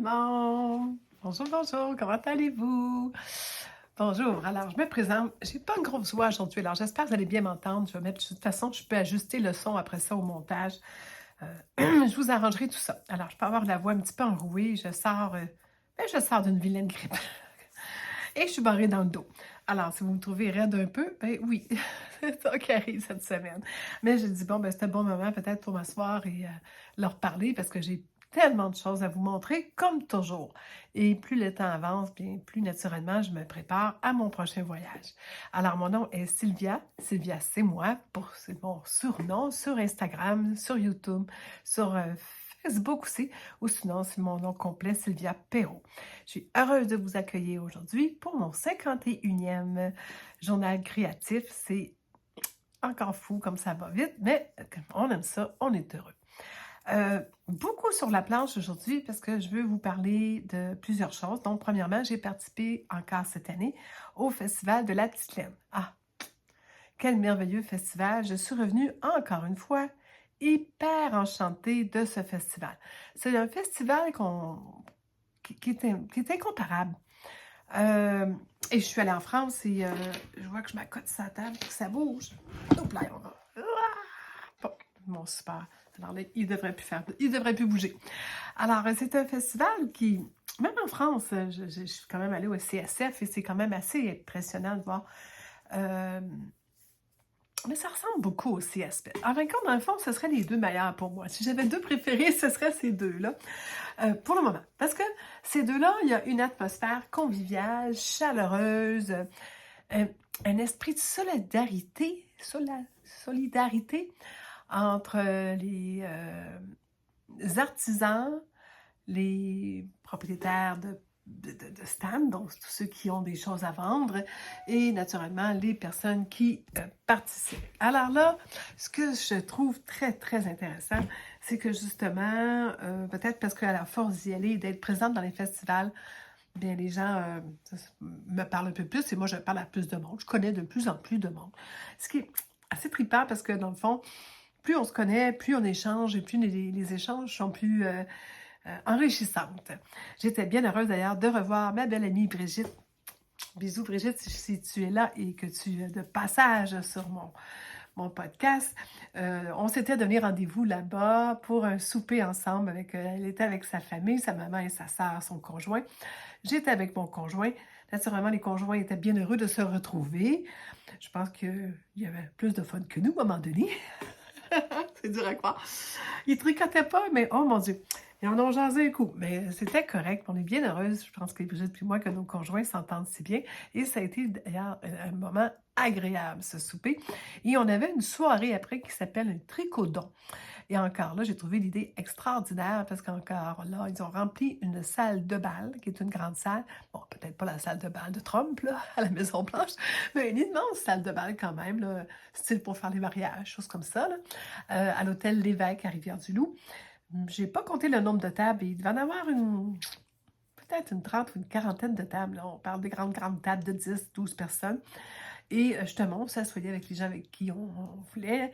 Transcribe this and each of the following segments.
Bon, bonjour, bonjour, comment allez-vous? Bonjour, alors je me présente, j'ai pas une grosse voix aujourd'hui, alors j'espère que vous allez bien m'entendre. Je vais mettre, de toute façon, je peux ajuster le son après ça au montage. Je vous arrangerai tout ça. Alors, je peux avoir la voix un petit peu enrouée, je sors d'une vilaine grippe et je suis barrée dans le dos. Alors, si vous me trouvez raide un peu, ben oui, c'est ça qui arrive cette semaine. Mais j'ai dit, bon, ben c'est un bon moment peut-être pour m'asseoir et leur parler parce que j'ai tellement de choses à vous montrer, comme toujours. Et plus le temps avance, bien plus naturellement, je me prépare à mon prochain voyage. Alors, mon nom est Sylvia. Sylvia, c'est moi, c'est mon surnom sur Instagram, sur YouTube, sur Facebook aussi, ou sinon, c'est mon nom complet, Sylvia Perrault. Je suis heureuse de vous accueillir aujourd'hui pour mon 51e journal créatif. C'est encore fou comme ça va vite, mais on aime ça, on est heureux. Beaucoup sur la planche aujourd'hui parce que je veux vous parler de plusieurs choses. Donc, premièrement, j'ai participé encore cette année au Festival de la Petite Laine. Ah, quel merveilleux festival! Je suis revenue encore une fois hyper enchantée de ce festival. C'est un festival qui est incomparable. Et je suis allée en France et je vois que je m'accote sur la table, que ça bouge. Hop là, on va. Bon, mon super. Alors là, il devrait plus bouger. Alors, c'est un festival qui, même en France, je suis quand même allée au CSF et c'est quand même assez impressionnant de voir. Euh, mais ça ressemble beaucoup au CSP. En fin de compte, dans le fond, ce seraient les deux meilleurs pour moi. Si j'avais deux préférés, ce serait ces deux-là, pour le moment. Parce que ces deux-là, il y a une atmosphère conviviale, chaleureuse, un, un esprit de solidarité entre les artisans, les propriétaires de stands, donc tous ceux qui ont des choses à vendre, et naturellement les personnes qui participent. Alors là, ce que je trouve très, très intéressant, c'est que justement, peut-être parce qu'à la force d'y aller et d'être présente dans les festivals, bien les gens me parlent un peu plus et moi je parle à plus de monde. Je connais de plus en plus de monde. Ce qui est assez trippant parce que dans le fond, plus on se connaît, plus on échange et plus les échanges sont plus enrichissante. J'étais bien heureuse d'ailleurs de revoir ma belle amie Brigitte. Bisous Brigitte, si tu es là et que tu es de passage sur mon podcast. On s'était donné rendez-vous là-bas pour un souper ensemble. Elle était avec sa famille, sa maman et sa sœur, son conjoint. J'étais avec mon conjoint. Naturellement, les conjoints étaient bien heureux de se retrouver. Je pense qu'il y avait plus de fun que nous à un moment donné. C'est dur à croire. Ils tricotaient pas, mais oh mon Dieu, ils en ont jasé un coup. Mais c'était correct. On est bien heureuse, je pense que Brigitte et moi, que nos conjoints s'entendent si bien. Et ça a été d'ailleurs un moment agréable, ce souper. Et on avait une soirée après qui s'appelle un tricodon. Et encore là, j'ai trouvé l'idée extraordinaire parce qu'encore là, ils ont rempli une salle de bal, qui est une grande salle. Bon, peut-être pas la salle de bal de Trump, là, à la Maison-Blanche, mais une immense salle de bal quand même, là, style pour faire les mariages, choses comme ça, là, à l'hôtel L'Évêque à Rivière-du-Loup. J'ai pas compté le nombre de tables, il devait en avoir peut-être une 30 ou une quarantaine de tables. Là. On parle de grandes, grandes tables de 10, 12 personnes. Et justement, on s'assoyait avec les gens avec qui on voulait.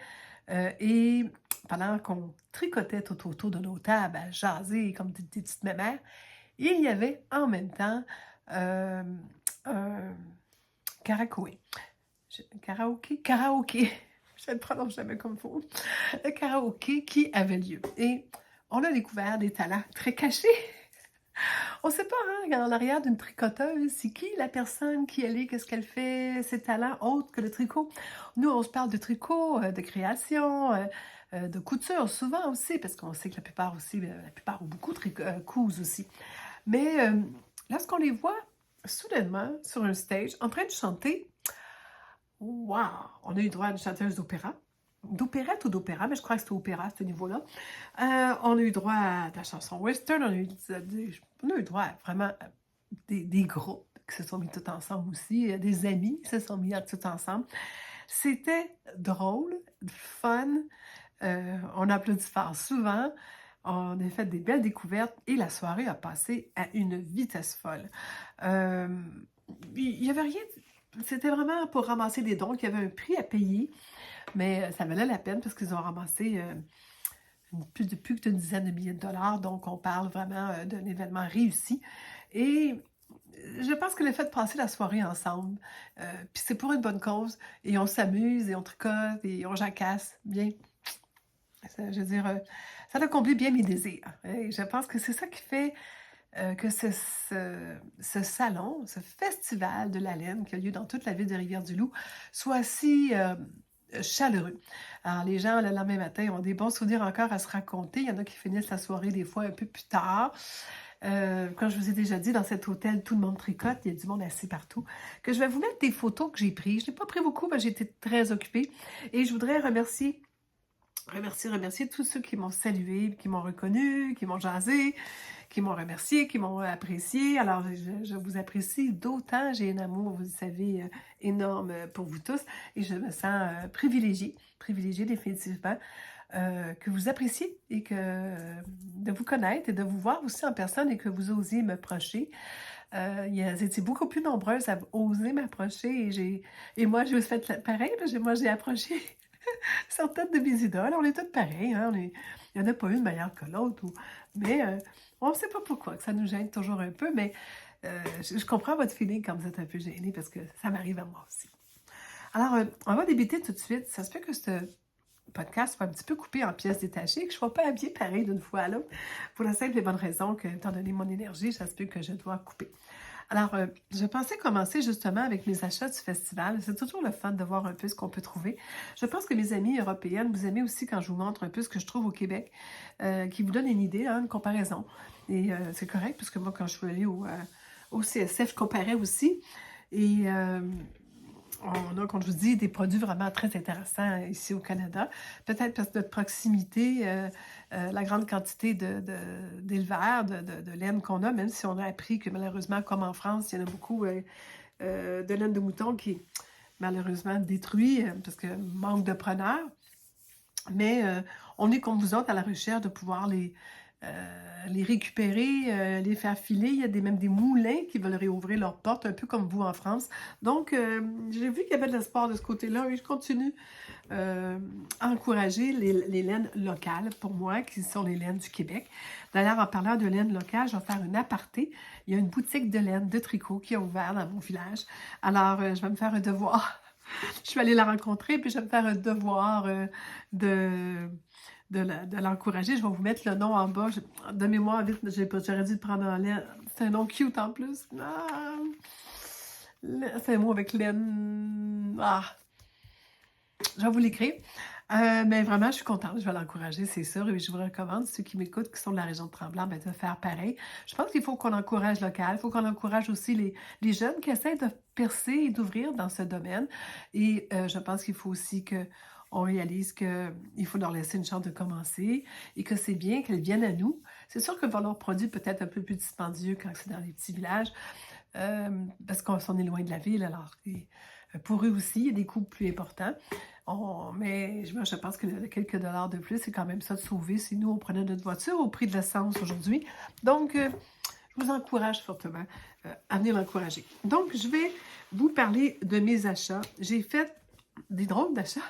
Et pendant qu'on tricotait tout autour de nos tables, à jaser comme des petites mémères, il y avait en même temps un karaoké. Karaoké. Je ne le prononce jamais comme il faut. Le karaoké qui avait lieu. Et on a découvert des talents très cachés. On ne sait pas, hein, en arrière d'une tricoteuse, c'est qui la personne, qui elle est, qu'est-ce qu'elle fait, ses talents autres que le tricot. Nous, on se parle de tricot, de création, de couture, souvent aussi, parce qu'on sait que la plupart ont beaucoup cousent aussi. Mais lorsqu'on les voit soudainement sur un stage en train de chanter, wow! On a eu droit à une chanteuse d'opéra. D'opérette ou d'opéra, mais je crois que c'était opéra à ce niveau-là. On a eu droit à de la chanson western, on a eu droit à vraiment des groupes qui se sont mis tout ensemble aussi, des amis qui se sont mis tout ensemble. C'était drôle, fun, on a applaudi fort souvent, on a fait des belles découvertes et la soirée a passé à une vitesse folle. Il n'y avait rien, c'était vraiment pour ramasser des dons, il y avait un prix à payer, mais ça valait la peine parce qu'ils ont ramassé plus qu'une dizaine de milliers de dollars. Donc, on parle vraiment d'un événement réussi. Et je pense que le fait de passer la soirée ensemble, puis c'est pour une bonne cause, et on s'amuse, et on tricote, et on jacasse, bien, je veux dire, ça accomplit bien mes désirs. Et je pense que c'est ça qui fait que ce salon, ce festival de la laine qui a lieu dans toute la ville de Rivière-du-Loup soit si chaleureux. Alors, les gens, le lendemain matin, ont des bons souvenirs encore à se raconter. Il y en a qui finissent la soirée des fois un peu plus tard. Comme je vous ai déjà dit, dans cet hôtel, tout le monde tricote, il y a du monde assis partout. Que je vais vous mettre des photos que j'ai prises. Je n'ai pas pris beaucoup, mais j'ai été très occupée. Et je voudrais remercier tous ceux qui m'ont salué, qui m'ont reconnu, qui m'ont jasé, qui m'ont remercié, qui m'ont apprécié. Alors, je vous apprécie d'autant. J'ai un amour, vous le savez, énorme pour vous tous. Et je me sens privilégiée définitivement, que vous appréciez et de vous connaître et de vous voir aussi en personne et que vous osiez m'approcher. Vous étiez beaucoup plus nombreuses à oser m'approcher et moi, je me suis fait pareil. Moi, j'ai approché certaines de mes idoles. On est toutes pareilles. Hein? Il n'y en a pas une meilleure que l'autre. Mais on ne sait pas pourquoi, que ça nous gêne toujours un peu. Mais je comprends votre feeling quand vous êtes un peu gêné parce que ça m'arrive à moi aussi. Alors, on va débuter tout de suite. Ça se peut que ce podcast soit un petit peu coupé en pièces détachées, que je ne sois pas habillée pareil d'une fois à l'autre, pour la simple et bonne raison que, étant donné mon énergie, ça se peut que je dois couper. Alors, je pensais commencer justement avec mes achats du festival. C'est toujours le fun de voir un peu ce qu'on peut trouver. Je pense que mes amies européennes, vous aimez aussi quand je vous montre un peu ce que je trouve au Québec, qui vous donne une idée, hein, une comparaison. Et c'est correct, parce que moi, quand je suis allée au CSF, je comparais aussi. Et on a, comme je vous dis, des produits vraiment très intéressants ici au Canada. Peut-être parce que notre proximité, la grande quantité d'éleveurs, de laine qu'on a, même si on a appris que malheureusement, comme en France, il y en a beaucoup de laine de mouton qui est malheureusement détruit parce que manque de preneurs. Mais on est comme vous autres à la recherche de pouvoir les récupérer, les faire filer. Il y a même des moulins qui veulent réouvrir leurs portes, un peu comme vous en France. Donc, j'ai vu qu'il y avait de l'espoir de ce côté-là et je continue à encourager les laines locales, pour moi, qui sont les laines du Québec. D'ailleurs, en parlant de laine locale, je vais faire une aparté. Il y a une boutique de laine, de tricot qui est ouverte dans mon village. Alors, je vais me faire un devoir. Je suis allée la rencontrer, puis je vais me faire un devoir de l'encourager. Je vais vous mettre le nom en bas. De mémoire, vite, j'aurais dû le prendre en laine. C'est un nom cute en plus. Ah, c'est un mot avec laine. Ah, je vais vous l'écrire. Mais vraiment, je suis contente. Je vais l'encourager, c'est sûr. Et je vous recommande, ceux qui m'écoutent, qui sont de la région de Tremblant, de faire pareil. Je pense qu'il faut qu'on encourage local. Il faut qu'on encourage aussi les jeunes qui essaient de percer et d'ouvrir dans ce domaine. Et je pense qu'il faut aussi qu'on réalise qu'il faut leur laisser une chance de commencer et que c'est bien qu'elles viennent à nous. C'est sûr que leurs produits peut être un peu plus dispendieux quand c'est dans les petits villages, parce qu'on est loin de la ville. Alors, pour eux aussi, il y a des coûts plus importants. Mais je pense que quelques dollars de plus, c'est quand même ça de sauver si nous, on prenait notre voiture au prix de l'essence aujourd'hui. Donc, je vous encourage fortement à venir l'encourager. Donc, je vais vous parler de mes achats. J'ai fait des drôles d'achats.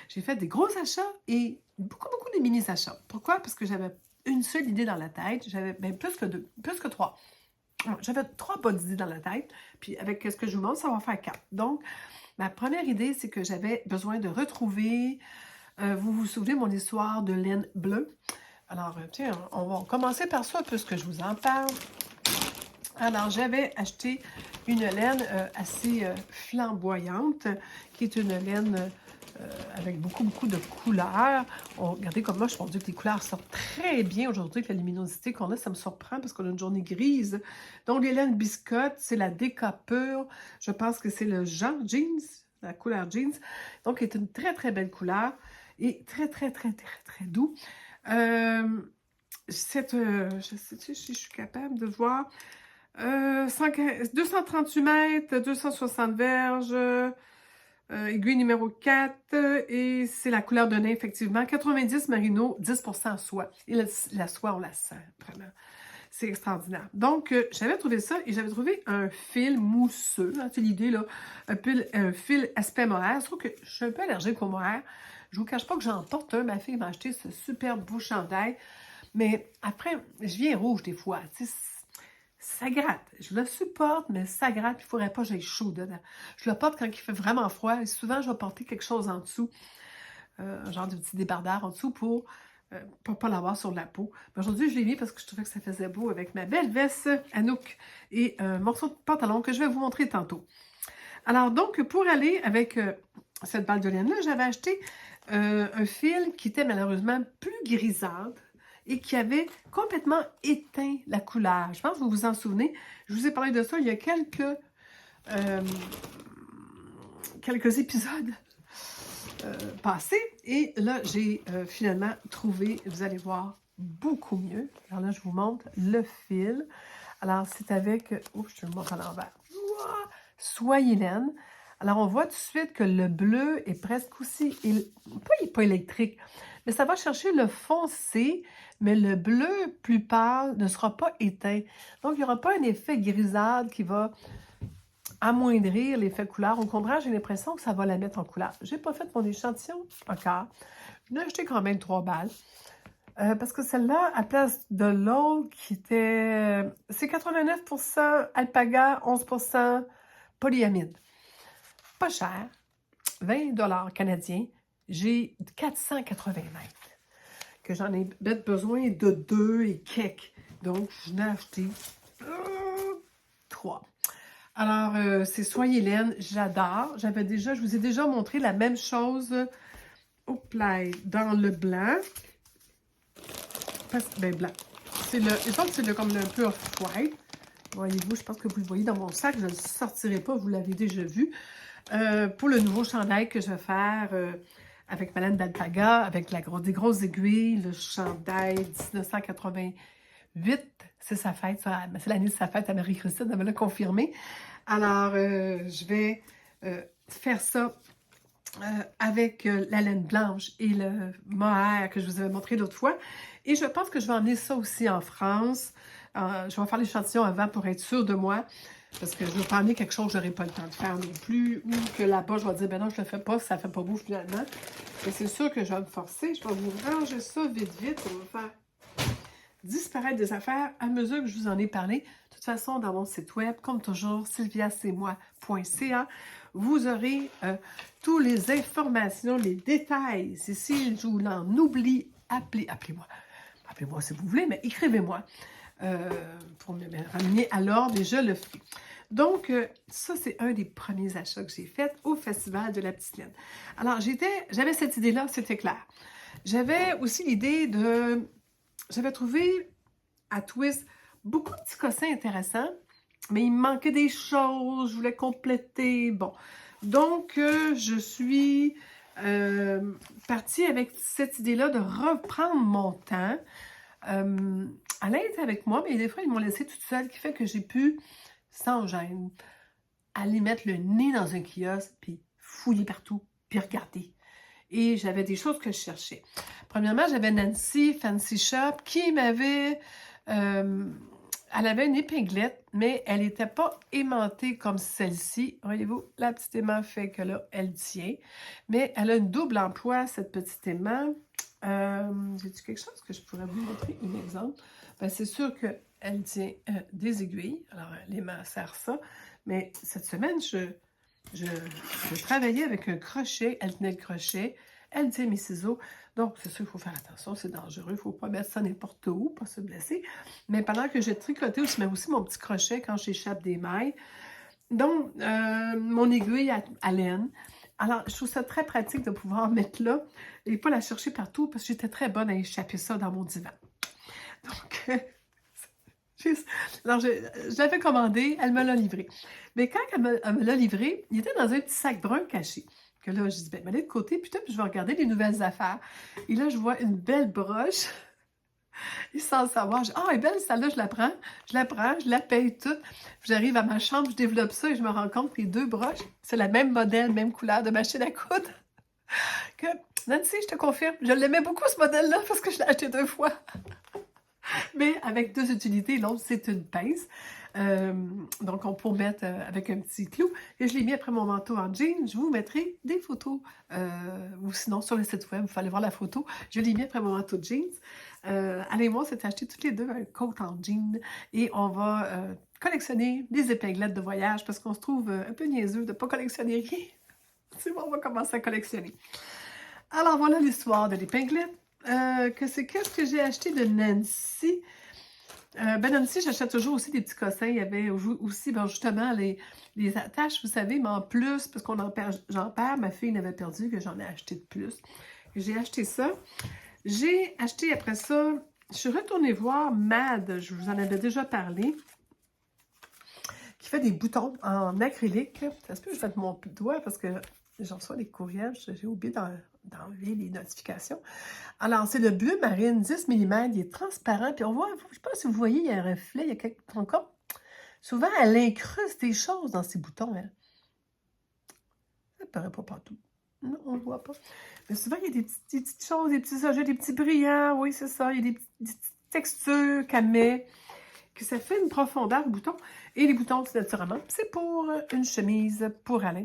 J'ai fait des gros achats et beaucoup de mini-achats. Pourquoi? Parce que j'avais une seule idée dans la tête. J'avais plus que trois. J'avais 3 bonnes idées dans la tête. Puis avec ce que je vous montre, ça va faire 4. Donc, ma première idée, c'est que j'avais besoin de retrouver, vous vous souvenez, mon histoire de laine bleue. Alors, tiens, on va commencer par ça, puisque je vous en parle. Alors, j'avais acheté une laine assez flamboyante, qui est une laine avec beaucoup de couleurs. Regardez comme moi, je pense que les couleurs sortent très bien aujourd'hui avec la luminosité qu'on a. Ça me surprend parce qu'on a une journée grise. Donc, les laines biscottes, c'est la Déca pure. Je pense que c'est le genre jeans, la couleur jeans. Donc, c'est une très belle couleur et très doux. Je sais si je suis capable de voir. 238 mètres, 260 verges, aiguille numéro 4, et c'est la couleur de nez, effectivement. 90 merino, 10% soie. Et la soie, on la sent, vraiment. C'est extraordinaire. Donc, j'avais trouvé ça et j'avais trouvé un fil mousseux. Hein, c'est l'idée, là. Un fil aspect mohair. Je trouve que je suis un peu allergique au mohair. Je vous cache pas que j'en porte un. Ma fille m'a acheté ce superbe beau chandail. Mais après, je viens rouge des fois. Tu sais, ça gratte. Je le supporte, mais ça gratte. Il ne faudrait pas que j'aille chaud dedans. Je le porte quand il fait vraiment froid. Et souvent, je vais porter quelque chose en dessous. Un genre de petit débardeur en dessous pour pas l'avoir sur la peau. Aujourd'hui, je l'ai mis parce que je trouvais que ça faisait beau avec ma belle veste Anouk et un morceau de pantalon que je vais vous montrer tantôt. Alors donc, pour aller avec cette balle de laine-là, j'avais acheté un fil qui était malheureusement plus grisâtre et qui avait complètement éteint la couleur. Je pense que vous vous en souvenez. Je vous ai parlé de ça il y a quelques épisodes passés. Et là, j'ai finalement trouvé, vous allez voir, beaucoup mieux. Alors là, je vous montre le fil. Alors, c'est avec... Oups, je te le montre à l'envers. Soie laine. Alors, on voit tout de suite que le bleu est presque aussi... pas électrique, mais ça va chercher le foncé, mais le bleu plus pâle ne sera pas éteint. Donc, il n'y aura pas un effet grisâtre qui va amoindrir l'effet couleur. Au contraire, j'ai l'impression que ça va la mettre en couleur. Je n'ai pas fait mon échantillon encore. Je n'ai acheté quand même 3 balles. Parce que celle-là, à place de l'autre qui était... c'est 89% alpaga, 11% polyamide. Pas cher. 20$ canadiens. J'ai 480 mètres. Que j'en ai peut-être besoin de 2 et quelques. Donc, je n'ai acheté 3. Alors, c'est soie laine. J'adore. Je vous ai déjà montré la même chose dans le blanc. Parce que, blanc. C'est comme un peu off-white. Voyez-vous, je pense que vous le voyez dans mon sac. Je ne le sortirai pas, vous l'avez déjà vu. Pour le nouveau chandail que je vais faire avec ma laine d'alpaga, avec des grosses aiguilles, le chandail 1988. C'est sa fête, c'est l'année de sa fête à Marie-Christine, elle me l'a confirmé. Alors, je vais faire ça avec la laine blanche et le mohair que je vous avais montré l'autre fois. Et je pense que je vais emmener ça aussi en France. Je vais faire l'échantillon avant pour être sûre de moi. Parce que je ne veux pas emmener quelque chose que je n'aurai pas le temps de faire non plus. Ou que là-bas, je vais dire, ben non, je ne le fais pas, ça ne fait pas beau finalement. Mais c'est sûr que je vais me forcer. Je vais vous ranger ça vite, vite. On va faire disparaître des affaires à mesure que je vous en ai parlé. De toute façon, dans mon site web, comme toujours, sylviacetmoi.ca, vous aurez toutes les informations, les détails. Si je vous en oublie, appelez-moi. Appelez-moi si vous voulez, mais écrivez-moi pour me ramener à l'ordre et je le fais. Donc, ça, c'est un des premiers achats que j'ai fait au Festival de la Petite Laine. Alors, j'avais cette idée-là, c'était clair. J'avais aussi l'idée de... J'avais trouvé à Twist beaucoup de petits cossins intéressants, mais il me manquait des choses, je voulais compléter. Bon, donc je suis partie avec cette idée-là de reprendre mon temps. Alain était avec moi, mais des fois, ils m'ont laissé toute seule, qui fait que j'ai pu, sans gêne, aller mettre le nez dans un kiosque, puis fouiller partout, puis regarder. Et j'avais des choses que je cherchais. Premièrement, j'avais Nancy Fancy Shop qui m'avait... elle avait une épinglette, mais elle n'était pas aimantée comme celle-ci. Voyez-vous, la petite aimant fait que là, elle tient. Mais elle a une double emploi, cette petite aimant. J'ai-tu quelque chose que je pourrais vous montrer? Un exemple. Ben, c'est sûr qu'elle tient des aiguilles. Alors, l'aimant sert ça. Mais cette semaine, je travaillais avec un crochet, elle tenait le crochet, elle tient mes ciseaux. Donc, c'est sûr qu'il faut faire attention, c'est dangereux, il ne faut pas mettre ça n'importe où, pas se blesser. Mais pendant que j'ai tricoté, je mets aussi mon petit crochet quand j'échappe des mailles. Donc, mon aiguille à laine. Alors, je trouve ça très pratique de pouvoir mettre là et pas la chercher partout parce que j'étais très bonne à échapper ça dans mon divan. Donc, alors, je l'avais commandé, elle me l'a livré. Mais quand elle me l'a livré, il était dans un petit sac brun caché. Que là, je dis, ben, de côté, puis je vais regarder les nouvelles affaires. Et là, je vois une belle broche. Et sans savoir, je dis, ah, elle est belle, celle-là, je la paye toute. Puis j'arrive à ma chambre, je développe ça et je me rends compte que les 2 broches, c'est la même modèle, même couleur de machine à coudre. Que, Nancy, je te confirme, je l'aimais beaucoup ce modèle-là parce que je l'ai acheté 2 fois. Mais avec 2 utilités, l'autre, c'est une pince. Donc, on peut mettre avec un petit clou. Et je l'ai mis après mon manteau en jean. Je vous mettrai des photos. Ou sinon, sur le site web, il fallait voir la photo. Je l'ai mis après mon manteau de jeans. Alain et moi, on s'est acheté toutes les deux un coat en jean. Et on va collectionner des épinglettes de voyage parce qu'on se trouve un peu niaiseux de ne pas collectionner rien. C'est bon, on va commencer à collectionner. Alors, voilà l'histoire de l'épinglette. Qu'est-ce que j'ai acheté de Nancy? Nancy, j'achète toujours aussi des petits cossins. Il y avait aussi, ben, justement, les attaches, vous savez, mais en plus, parce qu'on j'en perds, ma fille n'avait perdu, que j'en ai acheté de plus. J'ai acheté ça. J'ai acheté après ça, je suis retournée voir Mad, je vous en avais déjà parlé, qui fait des boutons en acrylique. Ça se peut que je fasse mon doigt parce que j'en reçois des courriels, j'ai oublié d'enlever les notifications. Alors, c'est le bleu marine, 10 mm, il est transparent, puis on voit, je ne sais pas si vous voyez, il y a un reflet, il y a encore. Souvent, elle incruste des choses dans ses boutons, hein. Ça ne paraît pas partout. Non, on ne le voit pas. Mais souvent, il y a des petites choses, des petits objets, des petits brillants, oui, c'est ça, il y a des petites textures qu'elle met, que ça fait une profondeur au bouton. Et les boutons, c'est naturellement, c'est pour une chemise pour Alain.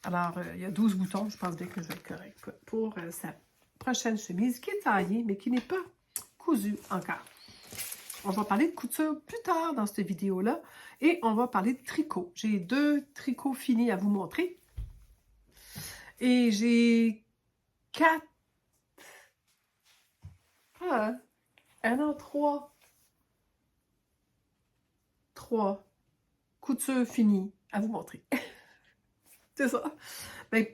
Alors, il y a 12 boutons, je pense bien que je vais être correct pour sa prochaine chemise qui est taillée, mais qui n'est pas cousue encore. On va parler de couture plus tard dans cette vidéo-là et on va parler de tricot. J'ai 2 tricots finis à vous montrer. Et j'ai 4... non, 3 coutures finies à vous montrer. C'est ça. Ben,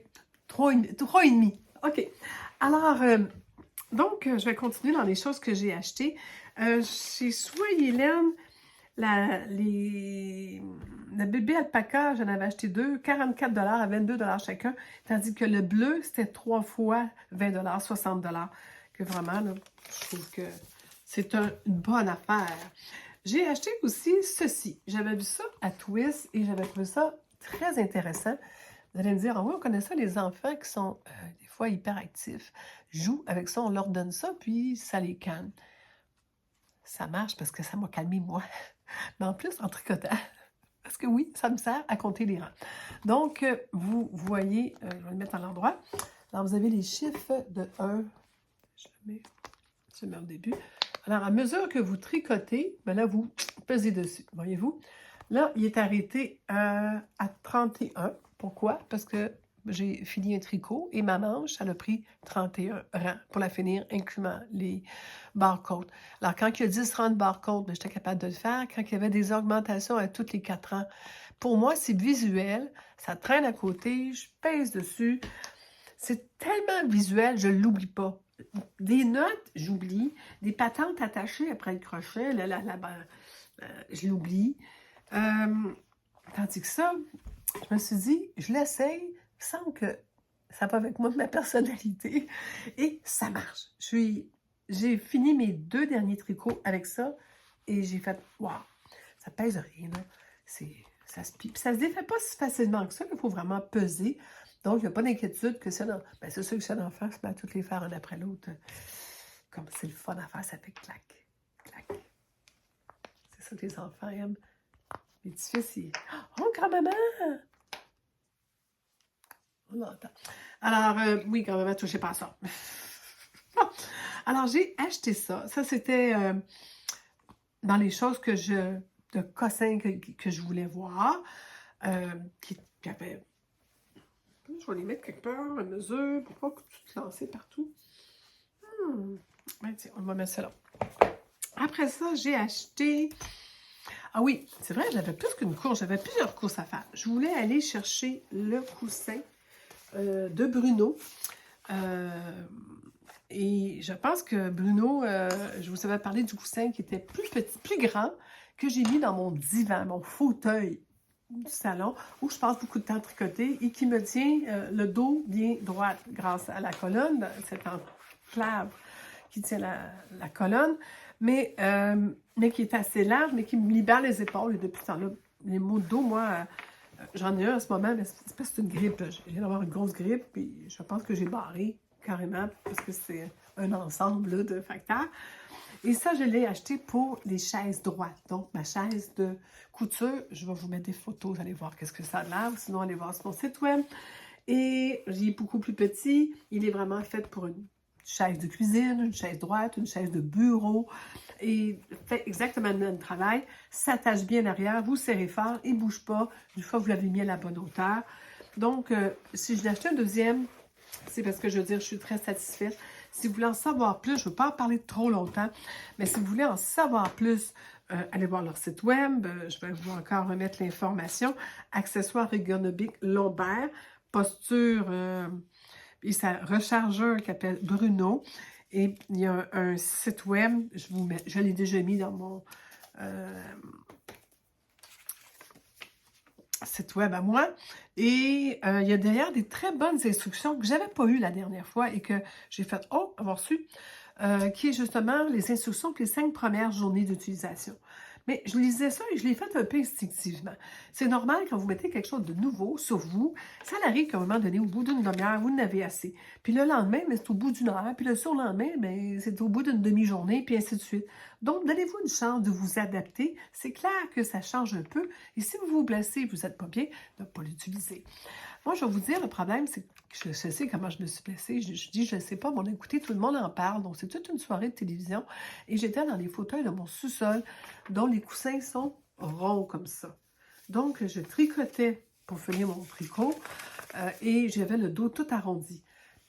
3 et demi. OK. Alors, donc, je vais continuer dans les choses que j'ai achetées. Chez Soie Hélène, la bébé alpaca, j'en avais acheté 2, 44 à 22 chacun, tandis que le bleu, c'était 3 fois 20 60 que vraiment, là, je trouve que c'est une bonne affaire. J'ai acheté aussi ceci. J'avais vu ça à Twist et j'avais trouvé ça très intéressant. Vous allez me dire, ah oui, on connaît ça, les enfants qui sont des fois hyperactifs, jouent avec ça, on leur donne ça, puis ça les calme. Ça marche parce que ça m'a calmé, moi. Mais en plus, en tricotant. Parce que oui, ça me sert à compter les rangs. Donc, vous voyez, je vais le mettre à l'endroit. Alors, vous avez les chiffres de 1. Je le mets au début. Alors, à mesure que vous tricotez, ben là, vous pesez dessus. Voyez-vous? Là, il est arrêté à 31. Pourquoi? Parce que j'ai fini un tricot et ma manche, elle a pris 31 rangs pour la finir, incluant les barcodes. Alors, quand il y a 10 rangs de barcodes, j'étais capable de le faire. Quand il y avait des augmentations à tous les 4 rangs, pour moi, c'est visuel. Ça traîne à côté, je pèse dessus. C'est tellement visuel, je ne l'oublie pas. Des notes, j'oublie. Des patentes attachées après le crochet, je l'oublie. Tandis que ça, je me suis dit, je l'essaye, il semble que ça va avec moi, ma personnalité, et ça marche. J'ai fini mes 2 derniers tricots avec ça, et j'ai fait, waouh, ça pèse rien, là. Ça se plie. Puis ça se défait pas si facilement que ça, il faut vraiment peser. Donc, il n'y a pas d'inquiétude que ça, ben, c'est sûr que ça d'en faire, c'est à toutes les faire un après l'autre. Comme c'est le fun à faire, ça fait clac, clac. C'est ça que les enfants aiment. Les petits-fils, ils... Oh, grand-maman! On l'entend. Alors, oui, grand-maman, touchez pas à ça. Alors, j'ai acheté ça. Ça, c'était dans les choses de cossins que je voulais voir. Qui avait... Je vais les mettre quelque part à mesure pour pas tout lancer partout. Ben, tiens, on va mettre ça là. Après ça, j'ai acheté... Ah oui, c'est vrai, j'avais plus qu'une course, j'avais plusieurs courses à faire. Je voulais aller chercher le coussin de Bruno. Et je pense que Bruno, je vous avais parlé du coussin qui était plus petit, plus grand, que j'ai mis dans mon divan, mon fauteuil du salon, où je passe beaucoup de temps à tricoter et qui me tient le dos bien droit grâce à la colonne, cette enclave qui tient la colonne, mais qui est assez large, mais qui me libère les épaules. Et depuis ce temps-là, les maux de dos, moi, j'en ai un en ce moment, mais c'est parce que c'est une grippe. Je viens d'avoir une grosse grippe, puis je pense que j'ai barré carrément, parce que c'est un ensemble là, de facteurs. Et ça, je l'ai acheté pour les chaises droites. Donc, ma chaise de couture, je vais vous mettre des photos, vous allez voir qu'est-ce que ça a l'air. Sinon, allez voir sur mon site web. Et il est beaucoup plus petit. Il est vraiment fait pour une chaise de cuisine, une chaise droite, une chaise de bureau. Et fait exactement le même travail. S'attache bien arrière, vous serrez fort, il ne bouge pas. Une fois que vous l'avez mis à la bonne hauteur. Donc, si je l'ai acheté un deuxième, c'est parce que je veux dire, je suis très satisfaite. Si vous voulez en savoir plus, je ne veux pas en parler trop longtemps, mais si vous voulez en savoir plus, allez voir leur site web. Je vais vous encore remettre l'information. Accessoires ergonomiques lombaires, posture, et ça rechargeur qui s'appelle Bruno. Et il y a un site web, je l'ai déjà mis dans mon site web à moi. Et il y a d'ailleurs des très bonnes instructions que je n'avais pas eues la dernière fois et que j'ai fait, avoir su, qui est justement les instructions pour les 5 premières journées d'utilisation. Mais je lisais ça et je l'ai fait un peu instinctivement. C'est normal quand vous mettez quelque chose de nouveau sur vous, ça arrive qu'à un moment donné, au bout d'une demi-heure, vous en avez assez. Puis le lendemain, c'est au bout d'une heure. Puis le surlendemain, c'est au bout d'une demi-journée, puis ainsi de suite. Donc, donnez-vous une chance de vous adapter. C'est clair que ça change un peu. Et si vous vous blessez, vous n'êtes pas bien, ne pas l'utiliser. Moi, je vais vous dire, le problème, c'est que je sais comment je me suis blessée. Je dis, je ne sais pas, mais on a écouté, tout le monde en parle. Donc, c'est toute une soirée de télévision. Et j'étais dans les fauteuils de mon sous-sol, dont les coussins sont ronds comme ça. Donc, je tricotais pour finir mon tricot et j'avais le dos tout arrondi.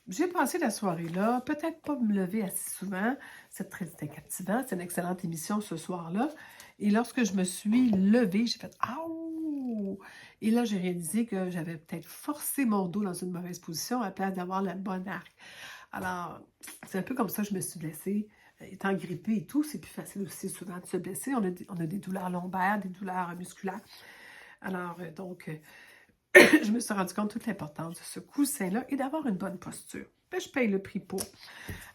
J'ai passé la soirée là, peut-être pas me lever assez souvent. C'était captivant, c'est une excellente émission ce soir-là. Et lorsque je me suis levée, j'ai fait « Aouh! » Et là, j'ai réalisé que j'avais peut-être forcé mon dos dans une mauvaise position à la place d'avoir la bonne arc. Alors, c'est un peu comme ça que je me suis blessée. Étant grippée et tout, c'est plus facile aussi souvent de se blesser. On a des douleurs lombaires, des douleurs musculaires. Alors, donc, je me suis rendu compte de toute l'importance de ce coussin-là et d'avoir une bonne posture. Ben, je paye le prix pour.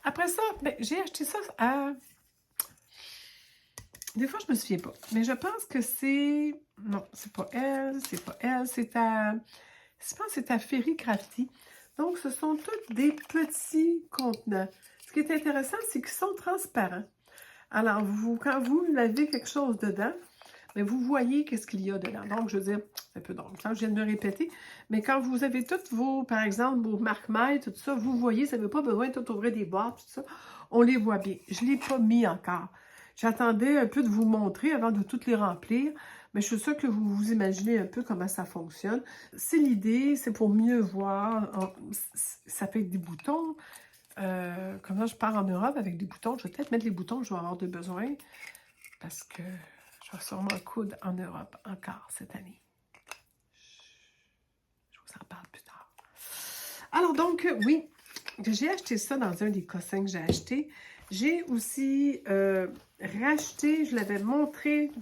Après ça, j'ai acheté ça à... Des fois, je ne me souviens pas. Mais je pense que c'est... Non, c'est pas elle, c'est pas elle. C'est à... Je pense que c'est à Ferry Crafty. Donc, ce sont tous des petits contenants. Ce qui est intéressant, c'est qu'ils sont transparents. Alors, quand vous avez quelque chose dedans, mais vous voyez qu'est-ce qu'il y a dedans. Donc, je veux dire, c'est un peu drôle, quand je viens de me répéter, mais quand vous avez toutes vos, par exemple, vos marques mailles, tout ça, vous voyez, ça n'avez pas besoin de tout ouvrir des boîtes, tout ça, on les voit bien. Je ne l'ai pas mis encore. J'attendais un peu de vous montrer avant de toutes les remplir, mais je suis sûre que vous vous imaginez un peu comment ça fonctionne. C'est l'idée, c'est pour mieux voir. Ça fait des boutons. Comme je pars en Europe avec des boutons, je vais peut-être mettre les boutons que je vais avoir de besoin, parce que je vais sûrement coudre en Europe encore cette année. Je vous en parle plus tard. Alors donc, oui, j'ai acheté ça dans un des cossins que j'ai acheté. J'ai aussi racheté, je l'avais montré,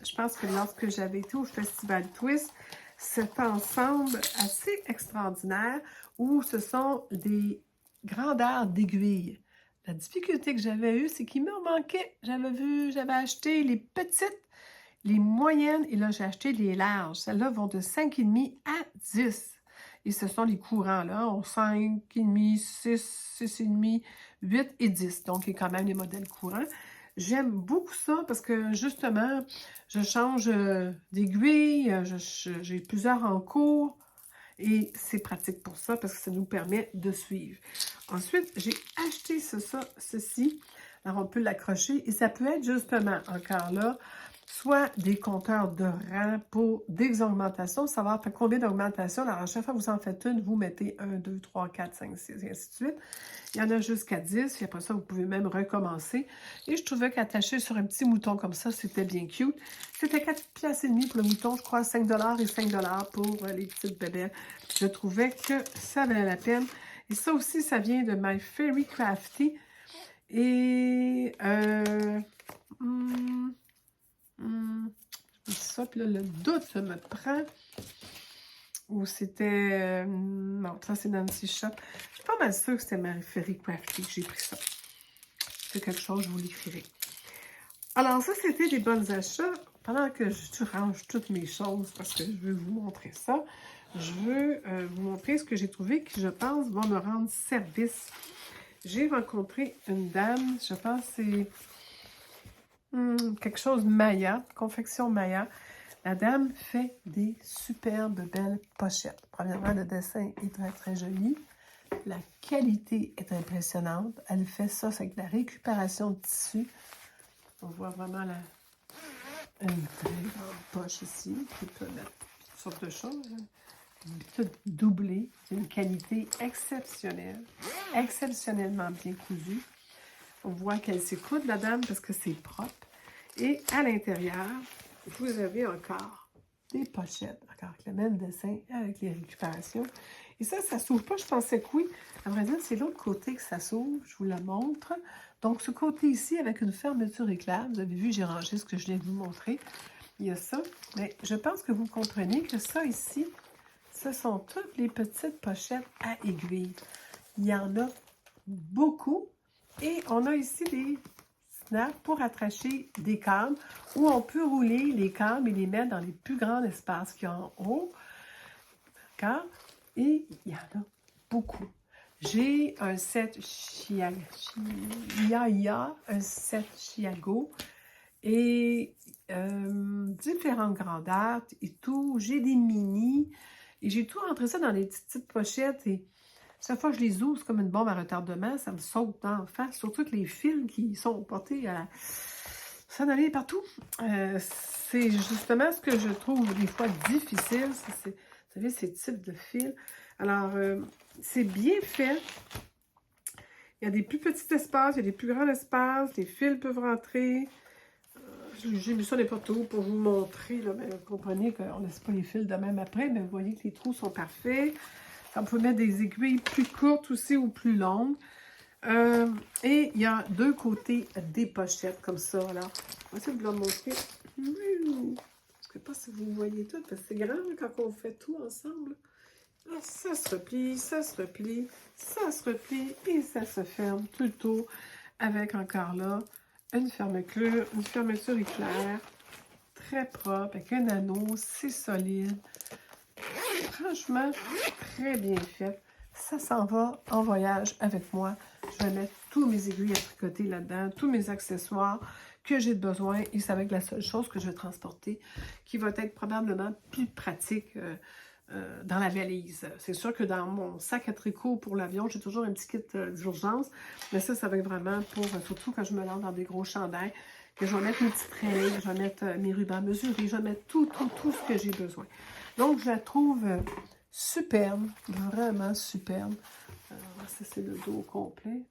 je pense que lorsque j'avais été au Festival Twist, cet ensemble assez extraordinaire où ce sont des grandeurs d'aiguilles. La difficulté que j'avais eue, c'est qu'il me manquait. J'avais acheté les petites, les moyennes, et là, j'ai acheté les larges. Celles-là vont de 5,5 à 10. Et ce sont les courants, là, 5,5, 6, 6,5, 8 et 10. Donc, il y a quand même les modèles courants. J'aime beaucoup ça parce que, justement, je change d'aiguille, j'ai plusieurs en cours. Et c'est pratique pour ça parce que ça nous permet de suivre. Ensuite, j'ai acheté ceci. Alors, on peut l'accrocher et ça peut être justement, encore là, soit des compteurs de rang pour des augmentations, savoir combien d'augmentations. Alors, à chaque fois que vous en faites une, vous mettez 1, 2, 3, 4, 5, 6, et ainsi de suite. Il y en a jusqu'à 10, et après ça, vous pouvez même recommencer. Et je trouvais qu'attacher sur un petit mouton comme ça, c'était bien cute. C'était 4,5$ pour le mouton, je crois, 5 $ et 5 $ pour les petites bébelles. Je trouvais que ça valait la peine. Et ça aussi, ça vient de My Ferry Crafty. Et... ça, puis là, le doute me prend. Ou c'était... non, ça, c'est Nancy Shop. Je suis pas mal sûre que c'était My Ferry Crafty que j'ai pris ça. C'est quelque chose, je vous l'écrirai. Alors, ça, c'était des bons achats. pendant que je range toutes mes choses, parce que je veux vous montrer ça, je veux vous montrer ce que j'ai trouvé qui, je pense, va me rendre service. J'ai rencontré une dame, je pense que c'est quelque chose Maya, confection Maya. La dame fait des superbes belles pochettes. Premièrement, le dessin est très, très joli. La qualité est impressionnante. Elle fait ça avec la récupération de tissu. On voit vraiment une très grande poche ici, qui peut mettre toutes sortes de choses. Tout doublé, d'une qualité exceptionnelle, exceptionnellement bien cousue. On voit qu'elle s'écoute, la dame, parce que c'est propre. Et à l'intérieur, vous avez encore des pochettes, encore avec le même dessin, avec les récupérations. Et ça s'ouvre pas, je pensais que oui. À vrai dire, c'est l'autre côté que ça s'ouvre, je vous la montre. Donc, ce côté ici, avec une fermeture éclair, vous avez vu, j'ai rangé ce que je viens de vous montrer. Il y a ça, mais je pense que vous comprenez que ça ici, ce sont toutes les petites pochettes à aiguilles. Il y en a beaucoup. Et on a ici des snaps pour attacher des câbles où on peut rouler les câbles et les mettre dans les plus grands espaces qu'il y a en haut. D'accord? Et il y en a beaucoup. J'ai un set un set Chiago et différentes grandeurs et tout. J'ai des mini et j'ai tout rentré ça dans des petites pochettes et chaque fois que je les ouvre, c'est comme une bombe à retardement, ça me saute en face, surtout que les fils qui sont portés à s'en aller partout. C'est justement ce que je trouve des fois difficile, vous savez, ces types de fils. Alors, c'est bien fait. Il y a des plus petits espaces, il y a des plus grands espaces, les fils peuvent rentrer. J'ai mis ça n'importe où pour vous montrer, là, mais vous comprenez qu'on ne laisse pas les fils de même après, mais vous voyez que les trous sont parfaits. On peut mettre des aiguilles plus courtes aussi ou plus longues. Et il y a deux côtés des pochettes comme ça. Alors, on va essayer de vous le montrer. Je ne sais pas si vous voyez tout, parce que c'est grand quand on fait tout ensemble. Alors, ça se replie, ça se replie, ça se replie et ça se ferme tout le tour avec encore là une fermeture éclair, très propre, avec un anneau, c'est solide. Franchement, très bien fait. Ça s'en va en voyage avec moi. Je vais mettre tous mes aiguilles à tricoter là-dedans, tous mes accessoires que j'ai besoin. Et c'est avec la seule chose que je vais transporter qui va être probablement plus pratique dans la valise. C'est sûr que dans mon sac à tricot pour l'avion, j'ai toujours un petit kit d'urgence. Mais ça va être vraiment pour, surtout quand je me lance dans des gros chandails, que je vais mettre mes petites règles, je vais mettre mes rubans mesurés, je vais mettre tout ce que j'ai besoin. Donc, je la trouve superbe, vraiment superbe. Ça, c'est le dos au complet.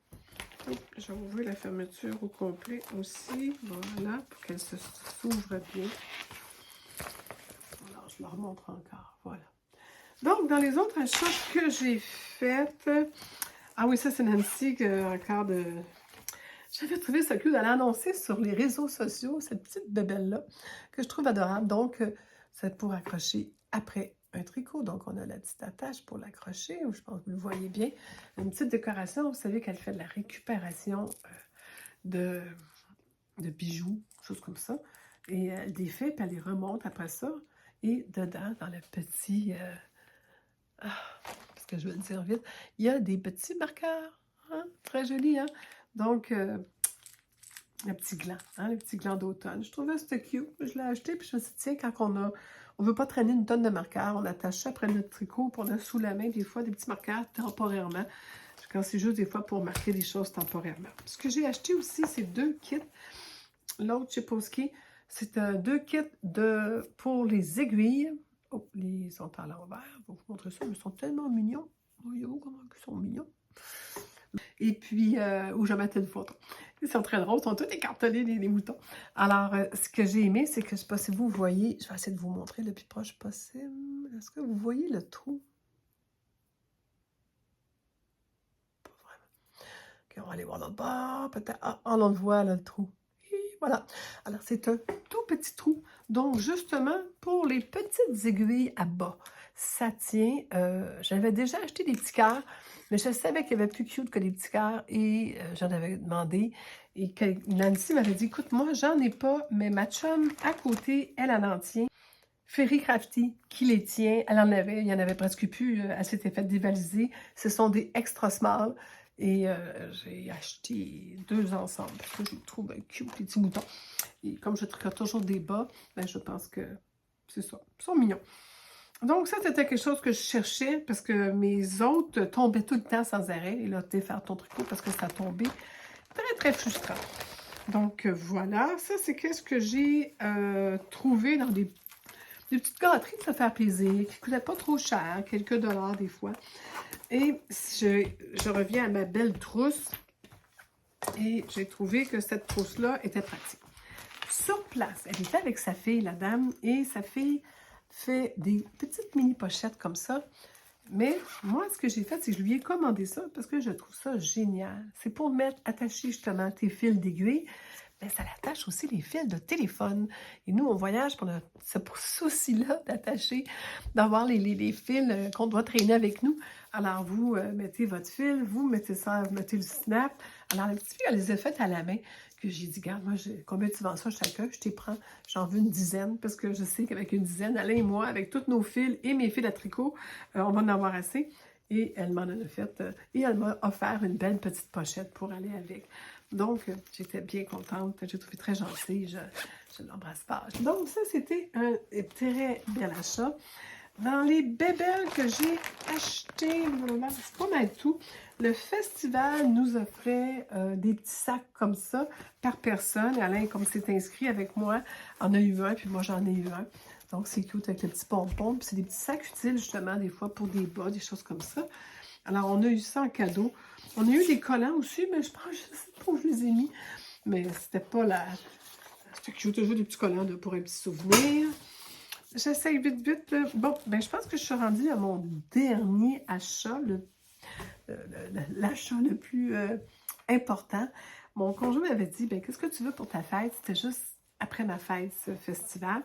Je vais ouvrir la fermeture au complet aussi. Voilà, pour qu'elle s'ouvre bien. Alors, je la remontre encore. Voilà. Donc, dans les autres achats que j'ai faits... Ah oui, ça, c'est Nancy, encore de... J'avais trouvé ça cute d'aller annoncer sur les réseaux sociaux, cette petite bébelle-là, que je trouve adorable. Donc, c'est pour accrocher après un tricot. Donc, on a la petite attache pour l'accrocher. Je pense que vous le voyez bien. Une petite décoration. Vous savez qu'elle fait de la récupération de bijoux, choses comme ça. Et elle défait, puis elle les remonte après ça. Et dedans, dans le petit... parce que je vais le dire vite, il y a des petits marqueurs. Hein? Très jolis, hein? Donc, le petit gland d'automne. Je trouvais que c'était cute. Je l'ai acheté, puis je me suis dit, tiens, quand on veut pas traîner une tonne de marqueurs, on attache ça après notre tricot, puis on a sous la main, des fois, des petits marqueurs temporairement. Quand c'est juste des fois pour marquer des choses temporairement. Ce que j'ai acheté aussi, c'est 2 kits. L'autre, je sais pas ce qui est. C'est 2 kits pour les aiguilles. Oh, ils sont à l'envers. Je vais vous montrer ça. Ils sont tellement mignons. Voyez-vous comment ils sont mignons. Et puis, où je mettais une photo. Ils sont très drôles, ils sont tous écartelés, les moutons. Alors, ce que j'ai aimé, c'est que, je ne sais pas si vous voyez, je vais essayer de vous montrer le plus proche possible. Est-ce que vous voyez le trou? Pas vraiment. OK, on va aller voir l'autre bord, peut-être. Ah, on le voit, là, le trou. Et voilà. Alors, c'est un tout petit trou. Donc, justement, pour les petites aiguilles à bas, ça tient. J'avais déjà acheté des petits cœurs, mais je savais qu'il y avait plus cute que des petits cœurs et j'en avais demandé. Et Nancy m'avait dit, écoute, moi, j'en ai pas, mais ma chum à côté, elle en tient. Ferry Crafty, qui les tient, elle en avait, il y en avait presque plus, elle s'était fait dévaliser. Ce sont des extra small. Et j'ai acheté 2 ensemble parce que je les trouve cute, les petits moutons. Et comme je tricote toujours des bas, ben je pense que c'est ça. Ils sont mignons. Donc ça, c'était quelque chose que je cherchais parce que mes autres tombaient tout le temps sans arrêt. Et là, défaire ton tricot parce que ça tombait. Très, très frustrant. Donc voilà, ça c'est qu'est-ce que j'ai trouvé dans des petites gâteries de se faire plaisir, qui ne coûtaient pas trop cher, quelques dollars des fois. Et je reviens à ma belle trousse et j'ai trouvé que cette trousse-là était pratique. Sur place, elle était avec sa fille, la dame, et sa fille fait des petites mini-pochettes comme ça. Mais moi, ce que j'ai fait, c'est que je lui ai commandé ça parce que je trouve ça génial. C'est pour mettre, attacher justement tes fils d'aiguille. Mais ça l'attache aussi les fils de téléphone. Et nous, on voyage pour ce souci-là d'attacher, d'avoir les fils qu'on doit traîner avec nous. Alors, vous mettez votre fil, vous mettez ça, vous mettez le snap. Alors, la petite fille, elle les a faites à la main. Que j'ai dit, regarde, moi, combien tu vends ça chacun? Je t'y prends, j'en veux une dizaine, parce que je sais qu'avec une dizaine, Alain et moi, avec tous nos fils et mes fils à tricot, on va en avoir assez. Et elle m'en a fait, et elle m'a offert une belle petite pochette pour aller avec. Donc, j'étais bien contente, j'ai trouvé très gentille, je l'embrasse pas. Donc, ça, c'était un très bel achat. Dans les bébelles que j'ai achetées, c'est pas mal tout. Le festival nous offrait des petits sacs comme ça par personne. Alain, comme c'est inscrit avec moi, en a eu un, puis moi j'en ai eu un. Donc c'est cute avec le petit pompon. Puis c'est des petits sacs utiles justement des fois pour des bas, des choses comme ça. Alors on a eu ça en cadeau. On a eu des collants aussi, mais je pense, je sais pas où je les ai mis. Mais c'était pas la... C'était cute, toujours des petits collants pour un petit souvenir. J'essaye vite, vite. Bon, ben je pense que je suis rendue à mon dernier achat, l'achat le plus important. Mon conjoint m'avait dit, ben qu'est-ce que tu veux pour ta fête? C'était juste après ma fête, ce festival.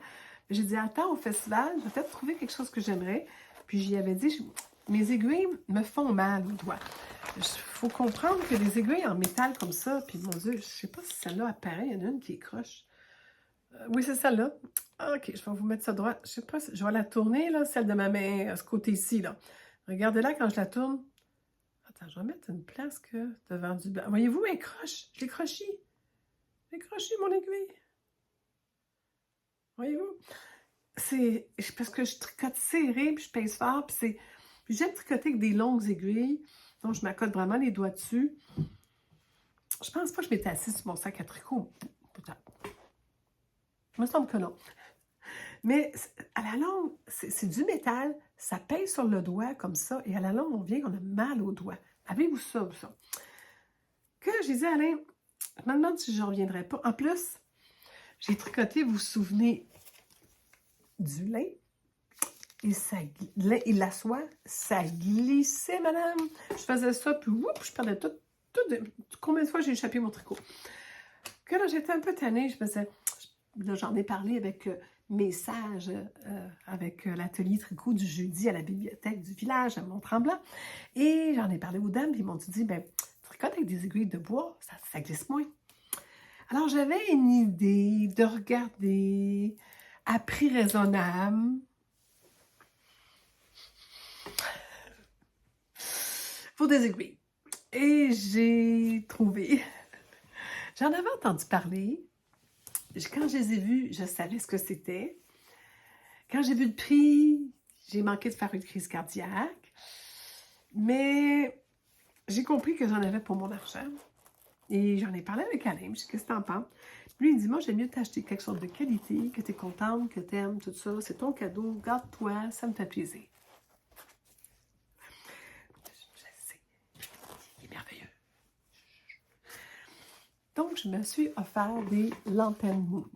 J'ai dit, attends, au festival, je vais peut-être trouver quelque chose que j'aimerais. Puis j'y avais dit, mes aiguilles me font mal aux doigts. Il faut comprendre que des aiguilles en métal comme ça, puis mon Dieu, je sais pas si celle-là apparaît, il y en a une qui est croche. Oui, c'est celle-là. OK, je vais vous mettre ça droit. Je sais pas, je vais la tourner, là, celle de ma main, à ce côté-ci, là. Regardez-la quand je la tourne. Attends, je vais mettre une place que devant du blanc. Voyez-vous, elle croche. Je l'ai croché. J'ai croché mon aiguille. Voyez-vous? C'est parce que je tricote serré, puis je pèse fort, puis j'aime tricoter avec des longues aiguilles. Donc, je m'accorde vraiment les doigts dessus. Je pense pas que je m'étais assise sur mon sac à tricot. Peut-être. Il me semble que non. Mais à la longue, c'est du métal, ça pèse sur le doigt comme ça, et à la longue, on vient qu'on a mal au doigt. Avez-vous ça, ça? Que j'ai dit à Alain, je me demande si je ne reviendrai pas. En plus, j'ai tricoté, vous vous souvenez, du lin, et la soie, ça glissait, madame. Je faisais ça, puis je perdais tout. Combien de fois j'ai échappé mon tricot? Que là, j'étais un peu tannée, je me disais, là, j'en ai parlé avec mes sages, avec l'atelier tricot du jeudi à la bibliothèque du village à Mont-Tremblant. Et j'en ai parlé aux dames, puis ils m'ont dit, ben, tricote avec des aiguilles de bois, ça glisse moins. Alors, j'avais une idée de regarder à prix raisonnable pour des aiguilles. Et j'ai trouvé, j'en avais entendu parler. Quand je les ai vus, je savais ce que c'était. Quand j'ai vu le prix, j'ai manqué de faire une crise cardiaque. Mais j'ai compris que j'en avais pour mon argent. Et j'en ai parlé avec Alain. Je dis, qu'est-ce que t'en penses? Lui, il me dit, moi, j'aime mieux t'acheter quelque chose de qualité, que tu es contente, que tu aimes, tout ça. C'est ton cadeau. Garde-toi, ça me fait plaisir. Je sais. Il est merveilleux. Donc, je me suis offert des Lantern Moon.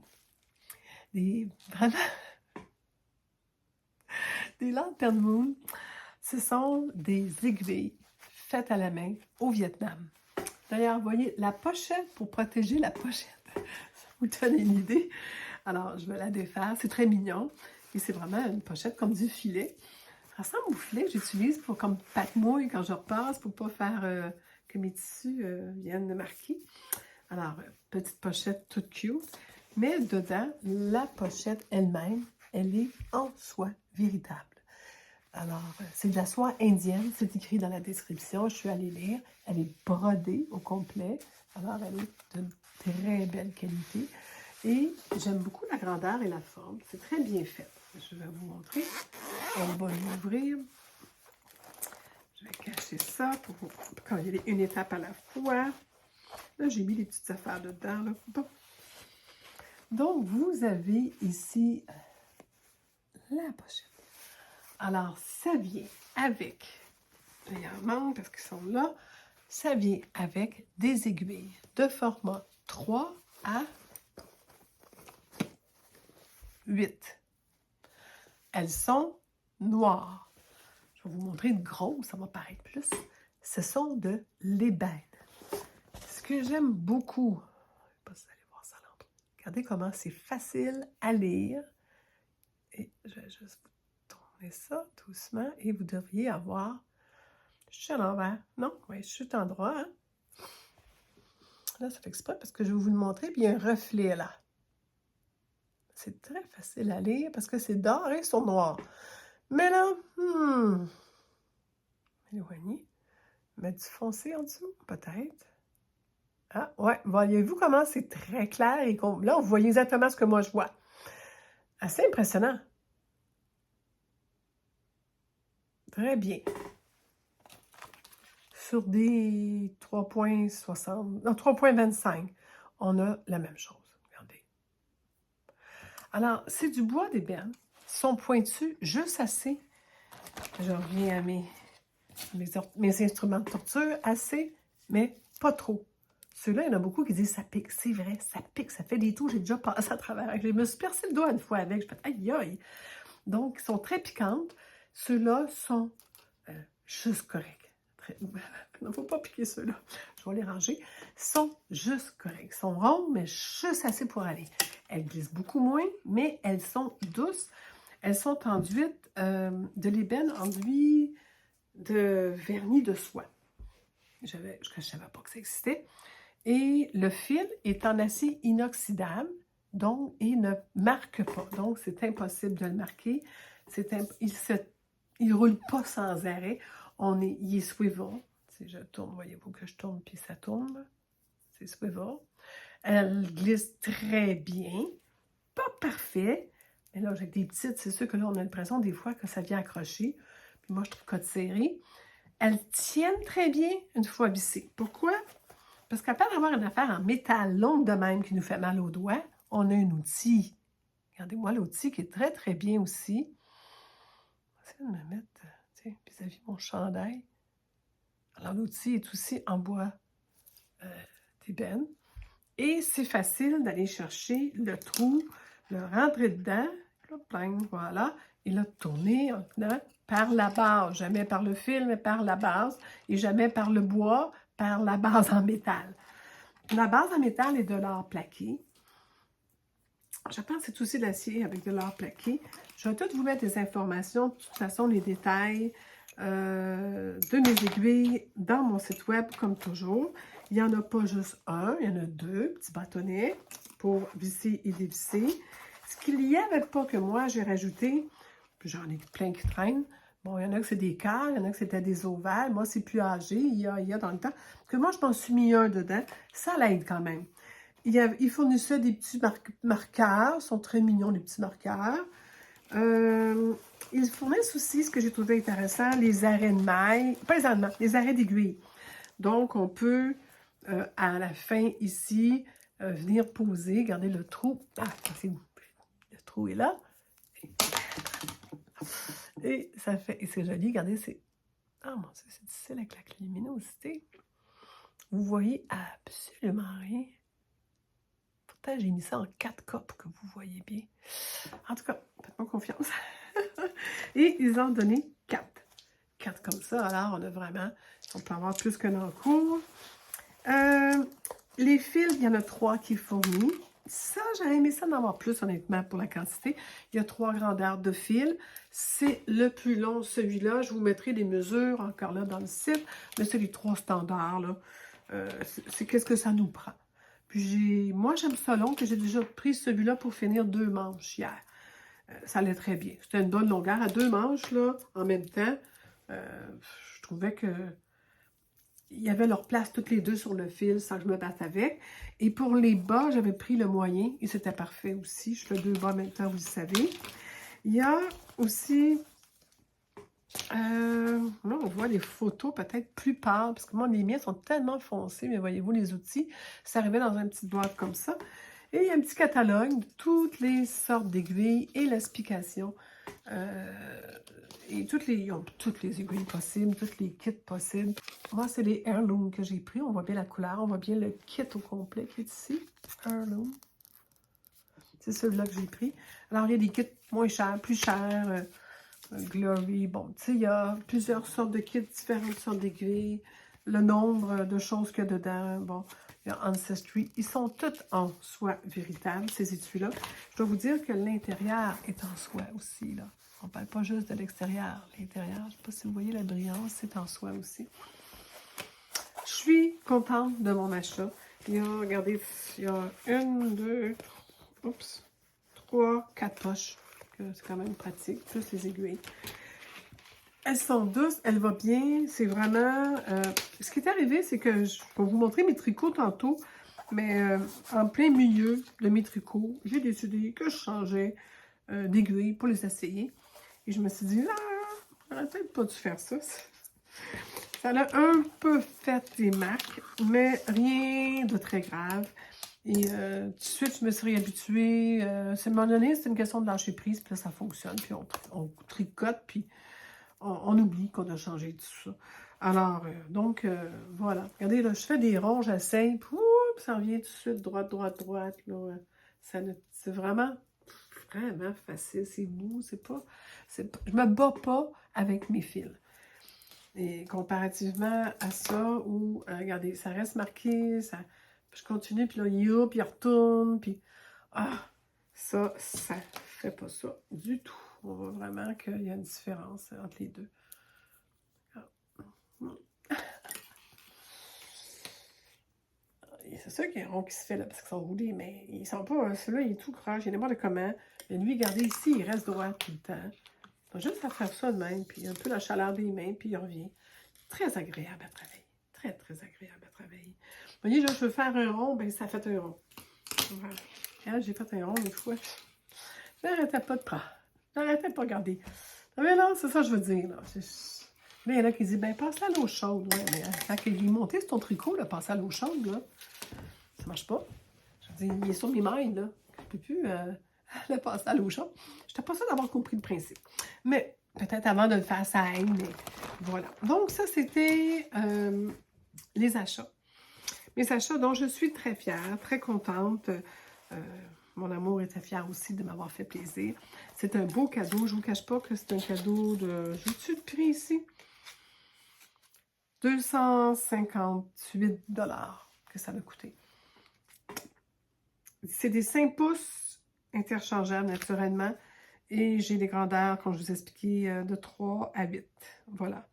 Vraiment... Des Lantern Moon, ce sont des aiguilles faites à la main au Vietnam. D'ailleurs, vous voyez, la pochette pour protéger la pochette. vous donner une idée. Alors, je vais la défaire. C'est très mignon. Et c'est vraiment une pochette comme du filet. Ça ressemble au filet que j'utilise pour comme pâte-mouille quand je repasse pour ne pas faire que mes tissus viennent de marquer. Alors, petite pochette toute cute. Mais dedans, la pochette elle-même, elle est en soie véritable. Alors, c'est de la soie indienne, c'est écrit dans la description, je suis allée lire. Elle est brodée au complet, alors elle est de très belle qualité. Et j'aime beaucoup la grandeur et la forme, c'est très bien fait. Je vais vous montrer. On va l'ouvrir. Je vais cacher ça pour quand il y a une étape à la fois. Là, j'ai mis les petites affaires dedans. Là. Bon. Donc, vous avez ici la pochette. Alors, ça vient avec, il y en manque parce qu'ils sont là, ça vient avec des aiguilles de format 3 à 8. Elles sont noires. Je vais vous montrer une grosse, ça va paraître plus. Ce sont de l'ébène. Ce que j'aime beaucoup, je ne sais pas si vous allez voir ça là. Regardez comment c'est facile à lire. Et je vais juste vous tourner ça doucement et vous devriez avoir. Je suis à l'envers. Non, oui, je suis en droit. Hein? Là, ça fait exprès parce que je vais vous le montrer. Puis il y a un reflet là. C'est très facile à lire parce que c'est doré sur noir. Mais là, éloigné. Mettre du foncé en dessous, peut-être. Ah, ouais. Voyez-vous comment c'est très clair et là, vous voyez exactement ce que moi je vois. Assez impressionnant. Très bien. Sur des 3,60, non, 3,25, on a la même chose. Regardez. Alors, c'est du bois d'ébène. Ils sont pointus juste assez. Je reviens à mes instruments de torture. Assez, mais pas trop. Ceux-là, il y en a beaucoup qui disent ça pique. C'est vrai, ça pique, ça fait des trous. J'ai déjà passé à travers. Je me suis percé le doigt une fois avec. Je fais aïe aïe. Donc, ils sont très piquantes. Ceux-là sont juste corrects. Il ne faut pas piquer ceux-là. Je vais les ranger. Ils sont juste corrects. Ils sont ronds, mais juste assez pour aller. Elles glissent beaucoup moins, mais elles sont douces. Elles sont enduites de l'ébène enduit de vernis de soie. Je ne savais pas que ça existait. Et le fil est en acier inoxydable, donc il ne marque pas. Donc, c'est impossible de le marquer. Il ne roule pas sans arrêt. Il est swivel. Si je tourne, voyez-vous que je tourne puis ça tourne. C'est swivel. Elle glisse très bien. Pas parfait. Mais là, avec des petites, c'est sûr que là, on a l'impression des fois que ça vient accrocher. Puis moi, je trouve côte serrée. Elles tiennent très bien une fois vissées. Pourquoi? Parce qu'à part d'avoir une affaire en métal longue de même qui nous fait mal aux doigts, on a un outil. Regardez-moi l'outil qui est très, très bien aussi. Je vais essayer de me mettre vis-à-vis mon chandail. Alors, l'outil est aussi en bois d'ébène. Et c'est facile d'aller chercher le trou, le rentrer dedans, voilà, et le tourner en tenant par la base. Jamais par le fil, mais par la base. Et jamais par le bois, par la base en métal. La base en métal est de l'or plaqué. Je pense que c'est aussi de l'acier avec de l'or plaqué. Je vais tout vous mettre des informations, de toute façon, les détails de mes aiguilles dans mon site web, comme toujours. Il n'y en a pas juste un, il y en a deux petits bâtonnets pour visser et dévisser. Ce qu'il n'y avait pas que moi, j'ai rajouté, puis j'en ai plein qui traînent. Bon, il y en a que c'est des quarts, il y en a que c'était des ovales. Moi, c'est plus âgé, il y a dans le temps. Que moi, je m'en suis mis un dedans. Ça l'aide quand même. Ils fournissaient des petits marqueurs. Ils sont très mignons, les petits marqueurs. Ils fournissent aussi, ce que j'ai trouvé intéressant, les arrêts de mailles. Pas les arrêts, les arrêts d'aiguille. Donc, on peut, à la fin, ici, venir poser. Regardez le trou. Ah, le trou est là. Et ça fait, et c'est joli, regardez, c'est, ah mon Dieu, c'est difficile avec la luminosité. Vous voyez absolument rien. Pourtant, j'ai mis ça en 4K pour que vous voyez bien. En tout cas, faites-moi confiance. Et ils ont donné 4. 4 comme ça, alors on a vraiment, on peut avoir plus qu'un encours. Les fils, il y en a 3 qui fournissent. Ça, j'aurais aimé ça d'en avoir plus, honnêtement, pour la quantité. Il y a 3 grandeurs de fil. C'est le plus long, celui-là. Je vous mettrai des mesures, encore là, dans le site. Mais c'est les 3 standards, là. C'est qu'est-ce que ça nous prend. Puis moi, j'aime ça long, que j'ai déjà pris celui-là pour finir 2 manches hier. Ça allait très bien. C'était une bonne longueur à 2 manches, là, en même temps. Je trouvais que il y avait leur place toutes les deux sur le fil sans que je me batte avec. Et pour les bas, j'avais pris le moyen et c'était parfait aussi. Je fais 2 bas en même temps, vous le savez. Il y a aussi... là, on voit les photos peut-être plus pâles, parce que moi, les miens sont tellement foncés, mais voyez-vous, les outils, ça arrivait dans une petite boîte comme ça. Et il y a un petit catalogue de toutes les sortes d'aiguilles et l'explication. Et ils ont toutes les aiguilles possibles, toutes les kits possibles. Moi, c'est les Heirloom que j'ai pris. On voit bien la couleur, on voit bien le kit au complet qui est ici. Heirloom. C'est celui-là que j'ai pris. Alors, il y a des kits moins chers, plus chers. Glory, bon, tu sais, il y a plusieurs sortes de kits, différentes sortes d'aiguilles. Le nombre de choses qu'il y a dedans, bon, il y a Ancestry. Ils sont tous en soie véritable, ces étuis-là. Je dois vous dire que l'intérieur est en soie aussi, là. On ne parle pas juste de l'extérieur. L'intérieur, je ne sais pas si vous voyez la brillance, c'est en soie aussi. Je suis contente de mon achat. Il y a, regardez, il y a 1, 2, 3, 4 poches. C'est quand même pratique, plus les aiguilles. Elles sont douces, elles vont bien. C'est vraiment... ce qui est arrivé, c'est que je vais vous montrer mes tricots tantôt, mais en plein milieu de mes tricots, j'ai décidé que je changeais d'aiguilles pour les essayer. Et je me suis dit, j'aurais peut-être pas dû faire ça. Ça a un peu fait des marques, mais rien de très grave. Et tout de suite, je me suis réhabituée. À un moment donné, c'est une question de lâcher prise, puis là, ça fonctionne. Puis on tricote, puis on oublie qu'on a changé tout ça. Alors, donc, voilà. Regardez, là, je fais des ronds, j'essaye, puis ça revient tout de suite, droite, droite, droite. Là. C'est vraiment facile. C'est mou, je me bats pas avec mes fils. Et comparativement à ça, où, regardez, ça reste marqué, ça... Je continue, puis là, puis il retourne, puis... ça fait pas ça du tout. On voit vraiment qu'il y a une différence entre les deux. C'est sûr qu'il y a un rond qui se fait là, parce qu'ils sont roulés, mais ils sont pas... Celui-là, il est tout croche, il est n'importe comment. Et lui, regardez, ici, il reste droit tout le temps. Donc, juste à faire ça de même, puis un peu la chaleur des mains, puis il revient. Très agréable à travailler. Très, très agréable à travailler. Vous voyez, là, je veux faire un rond, ben ça fait un rond. Voilà. Là, j'ai fait un rond une fois. Je n'arrêtais pas de prendre. J'arrêtais pas de regarder. Mais là, c'est ça que je veux dire. Là, il y en a qui disent, ben passe à l'eau chaude. Ouais, mais quand il est monté sur ton tricot, là, passe à l'eau chaude, là, ça marche pas. Je dis, il est sur mes mains, là. Je peux plus le passer à l'eau chaude. Je n'étais pas sûre d'avoir compris le principe. Mais peut-être avant de le faire, ça aide, mais voilà. Donc, ça, c'était les achats. Mes achats dont je suis très fière, très contente. Mon amour était fier aussi de m'avoir fait plaisir. C'est un beau cadeau. Je ne vous cache pas que c'est un cadeau de... J'ai-tu le prix ici? 258 $ que ça m'a coûté. C'est des 5 pouces interchangeables naturellement. Et j'ai des grandeurs, comme je vous ai expliqué, de 3 à 8. Voilà.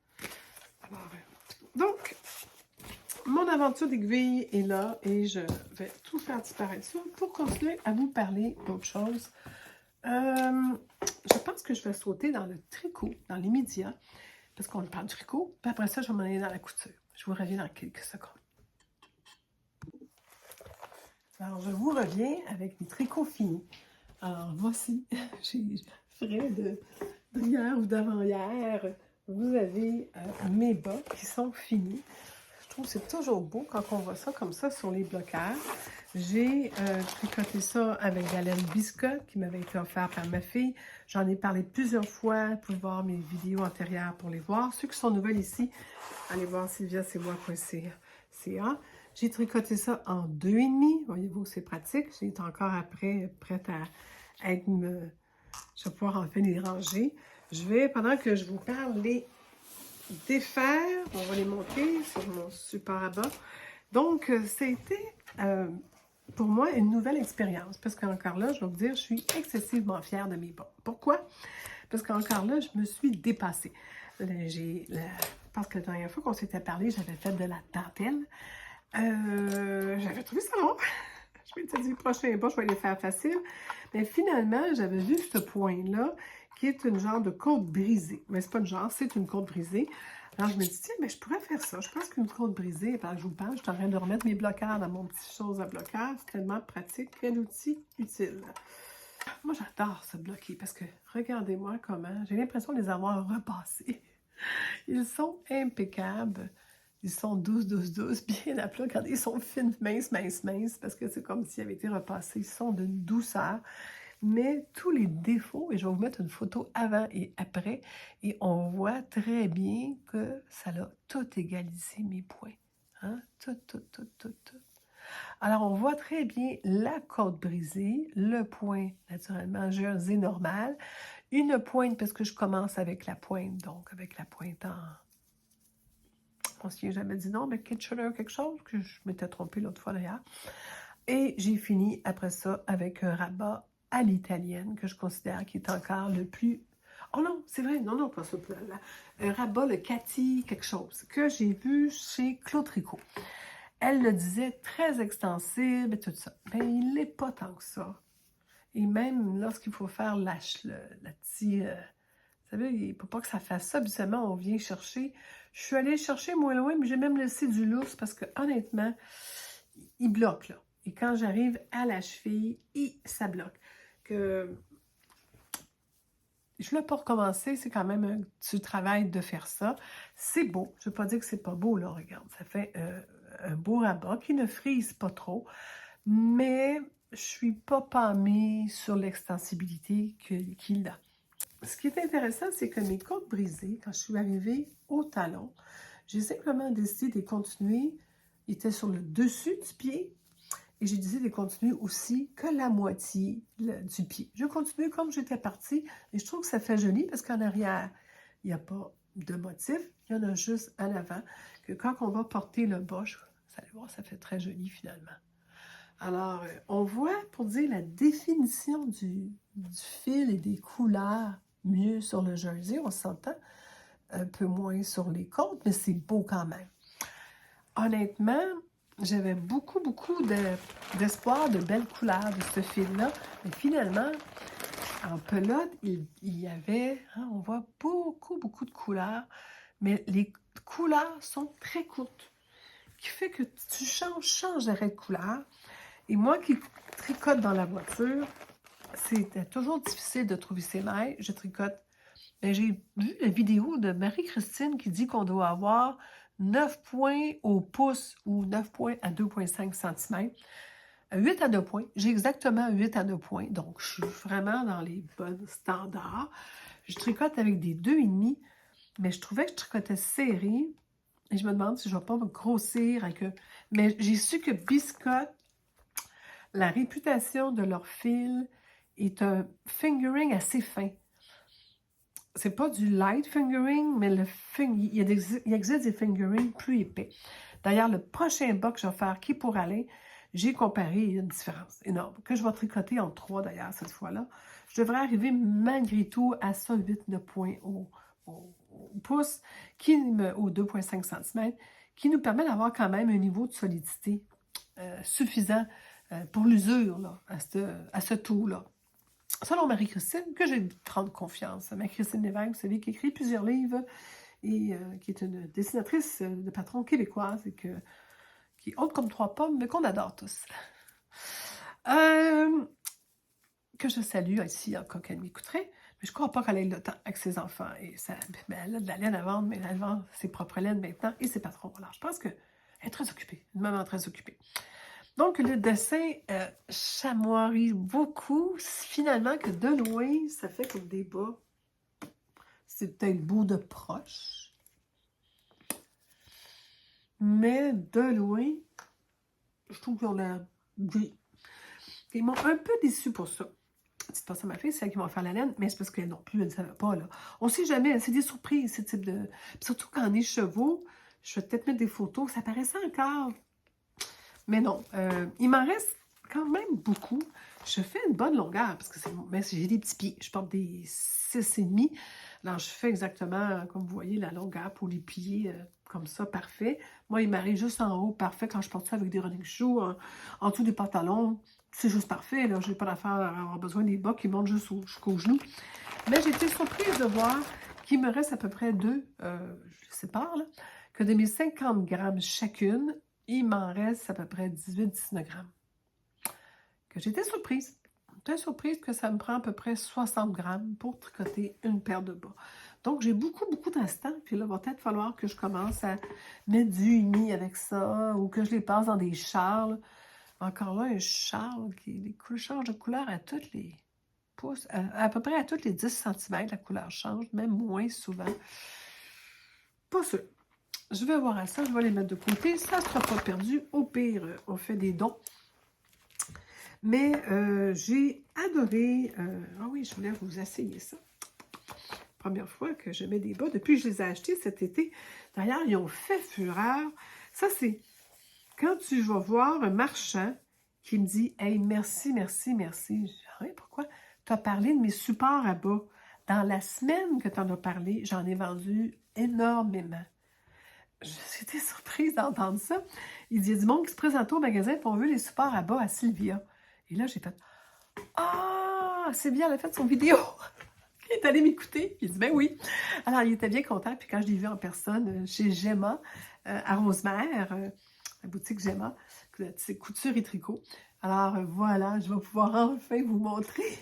Alors, donc, mon aventure d'aiguille est là et je vais tout faire disparaître ça pour continuer à vous parler d'autres choses. Je pense que je vais sauter dans le tricot, dans les médias, parce qu'on parle du tricot. Puis après ça, je vais m'en aller dans la couture. Je vous reviens dans quelques secondes. Alors, je vous reviens avec mes tricots finis. Alors, voici, j'ai frais d'hier ou d'avant-hier. Vous avez mes bas qui sont finis. Je trouve que c'est toujours beau quand on voit ça comme ça sur les blocages. J'ai tricoté ça avec de la laine biscotte qui m'avait été offerte par ma fille. J'en ai parlé plusieurs fois. Vous pouvez voir mes vidéos antérieures pour les voir. Ceux qui sont nouvelles ici, allez voir sylviacemois.ca. J'ai tricoté ça en 2,5. Voyez-vous, c'est pratique. J'ai encore après prête à être... Je vais pouvoir enfin les ranger. Je vais, pendant que je vous parle, les défaire. On va les monter sur mon support à bas. Donc, c'était pour moi, une nouvelle expérience. Parce qu'encore là, je vais vous dire, je suis excessivement fière de mes bas. Pourquoi? Parce qu'encore là, je me suis dépassée. Parce que la dernière fois qu'on s'était parlé, j'avais fait de la dentelle. J'avais trouvé ça long. Je m'étais dit, prochain bas, je vais les faire facile. Mais finalement, j'avais vu ce point-là, qui est une genre de côte brisée. Mais c'est pas une genre, c'est une côte brisée. Alors, je me dis, tiens, mais je pourrais faire ça. Je pense qu'une côte brisée, pendant que je vous parle, je suis en train de remettre mes bloqueurs dans mon petit chose à bloqueur. C'est tellement pratique. Quel outil utile. Moi, j'adore se bloquer parce que regardez-moi comment. J'ai l'impression de les avoir repassés. Ils sont impeccables. Ils sont douces, douces, douces, bien à plat. Regardez, ils sont fines, minces, minces, minces, parce que c'est comme s'ils avaient été repassés. Ils sont d'une douceur. Mais tous les défauts, et je vais vous mettre une photo avant et après, et on voit très bien que ça a tout égalisé mes points. Hein? Tout, tout, tout, tout, tout. Alors, on voit très bien la côte brisée, le point, naturellement, jersey normal, une pointe, parce que je commence avec la pointe, donc avec la pointe en... On ne s'y est jamais dit non, mais Kitchener quelque chose, que je m'étais trompée l'autre fois d'ailleurs. Et j'ai fini après ça avec un rabat à l'italienne, que je considère qui est encore le plus... Oh non, c'est vrai, non, non, pas ça. Un rabat, le Cathy quelque chose, que j'ai vu chez Claude Tricot. Elle le disait très extensible et tout ça. Mais il n'est pas tant que ça. Et même lorsqu'il faut faire la petite... vous savez, il ne faut pas que ça fasse ça. Habituellement, on vient chercher. Je suis allée chercher moins loin, mais j'ai même laissé du lousse parce que honnêtement, il bloque là. Et quand j'arrive à la cheville, ça bloque. Que je ne voulais pas recommencer, c'est quand même du travail de faire ça. C'est beau. Je ne veux pas dire que c'est pas beau, là, regarde. Ça fait un beau rabat qui ne frise pas trop. Mais je ne suis pas pâmée sur l'extensibilité qu'il a. Ce qui est intéressant, c'est que mes côtes brisées, quand je suis arrivée au talon, j'ai simplement décidé de les continuer. Ils étaient sur le dessus du pied. Et j'ai décidé de continuer aussi que la moitié du pied. Je continue comme j'étais partie. Et je trouve que ça fait joli parce qu'en arrière, il n'y a pas de motif. Il y en a juste en avant. Que quand on va porter le bas, vous allez voir, ça fait très joli finalement. Alors, on voit, pour dire la définition du fil et des couleurs mieux sur le jersey, on s'entend un peu moins sur les côtes, mais c'est beau quand même. Honnêtement, j'avais beaucoup d'espoir de belles couleurs de ce fil-là, mais finalement, en pelote, il y avait, hein, on voit beaucoup de couleurs, mais les couleurs sont très courtes, ce qui fait que tu changes d'arrêt de couleur. Et moi qui tricote dans la voiture, c'était toujours difficile de trouver ses mailles. Je tricote. Mais j'ai vu la vidéo de Marie-Christine qui dit qu'on doit avoir 9 points au pouce ou 9 points à 2,5 cm. 8 à 9 points. J'ai exactement 8 à 9 points. Donc, je suis vraiment dans les bonnes standards. Je tricote avec des 2,5, mais je trouvais que je tricotais serré. Et je me demande si je ne vais pas me grossir avec eux. Mais j'ai su que Biscotte, la réputation de leur fil est un fingering assez fin. C'est pas du light fingering, mais il existe des fingerings plus épais. D'ailleurs, le prochain bas que je vais faire, qui est pour Alain, j'ai comparé, il y a une différence énorme, que je vais tricoter en 3 d'ailleurs cette fois-là. Je devrais arriver malgré tout à ça 8-9 points au pouce, au 2,5 cm, qui nous permet d'avoir quand même un niveau de solidité suffisant pour l'usure à ce tour-là. Selon Marie-Christine, que j'ai grande confiance. Marie-Christine Lévesque, vous savez, qui écrit plusieurs livres et qui est une dessinatrice de patron québécoise et qui est haute comme 3 pommes, mais qu'on adore tous. Que je salue ici, encore qu'elle m'écouterait, mais je ne crois pas qu'elle ait le temps avec ses enfants. Et ça, elle a de la laine à vendre, mais elle vend ses propres laines maintenant et ses patrons. Alors, je pense qu'elle est très occupée, une maman très occupée. Donc, le dessin chamoirie beaucoup. Finalement, que de loin, ça fait comme des bas. C'est peut-être beau de proche. Mais de loin, je trouve qu'on a gris. Ils m'ont un peu déçu pour ça. Dites pas ça à ma fille, c'est elle qui va faire la laine, mais c'est parce qu'elle non plus, elle ne savait pas. Là. On ne sait jamais, c'est des surprises, ce type de... Puis surtout quand on est chevaux, je vais peut-être mettre des photos, ça paraissait encore... Mais non, il m'en reste quand même beaucoup. Je fais une bonne longueur, parce que j'ai des petits pieds. Je porte des 6,5. Alors, je fais exactement, comme vous voyez, la longueur pour les pieds, comme ça, parfait. Moi, il m'arrive juste en haut, parfait, quand je porte ça avec des running shoes, en dessous des pantalons. C'est juste parfait, là. Je n'ai pas d'affaire à avoir besoin des bas qui montent jusqu'aux genoux. Mais j'ai été surprise de voir qu'il me reste à peu près deux, je les sépare, là, que de mes 50 grammes chacune, il m'en reste à peu près 18-19 grammes. Que j'étais surprise. J'étais surprise que ça me prend à peu près 60 grammes pour tricoter une paire de bas. Donc, j'ai beaucoup de restant. Puis là, il va peut-être falloir que je commence à mettre du uni avec ça ou que je les passe dans des charles. Encore là, un charle qui change de couleur à toutes les pouces, à peu près à toutes les 10 cm, la couleur change, même moins souvent. Pas sûr. Je vais voir à ça, je vais les mettre de côté. Ça ne sera pas perdu. Au pire, on fait des dons. Mais j'ai adoré... ah oui, je voulais vous essayer ça. Première fois que je mets des bas depuis que je les ai achetés cet été. D'ailleurs, ils ont fait fureur. Ça, c'est quand tu vas voir un marchand qui me dit « Hey, merci, merci, merci. » Je dis « Oui, pourquoi? Tu as parlé de mes supports à bas. Dans la semaine que tu en as parlé, j'en ai vendu énormément. » J'étais surprise d'entendre ça. Il dit « Il y a du monde qui se présente au magasin et on veut les supports à bas à Sylvia. » Et là, j'ai fait « Ah, Sylvia, elle a fait son vidéo. » Il est allé m'écouter. Il dit « Ben oui. » Alors, il était bien content. Puis quand je l'ai vu en personne chez Gemma, à Rosemère, la boutique Gemma, c'est couture et tricot. Alors, voilà, je vais pouvoir enfin vous montrer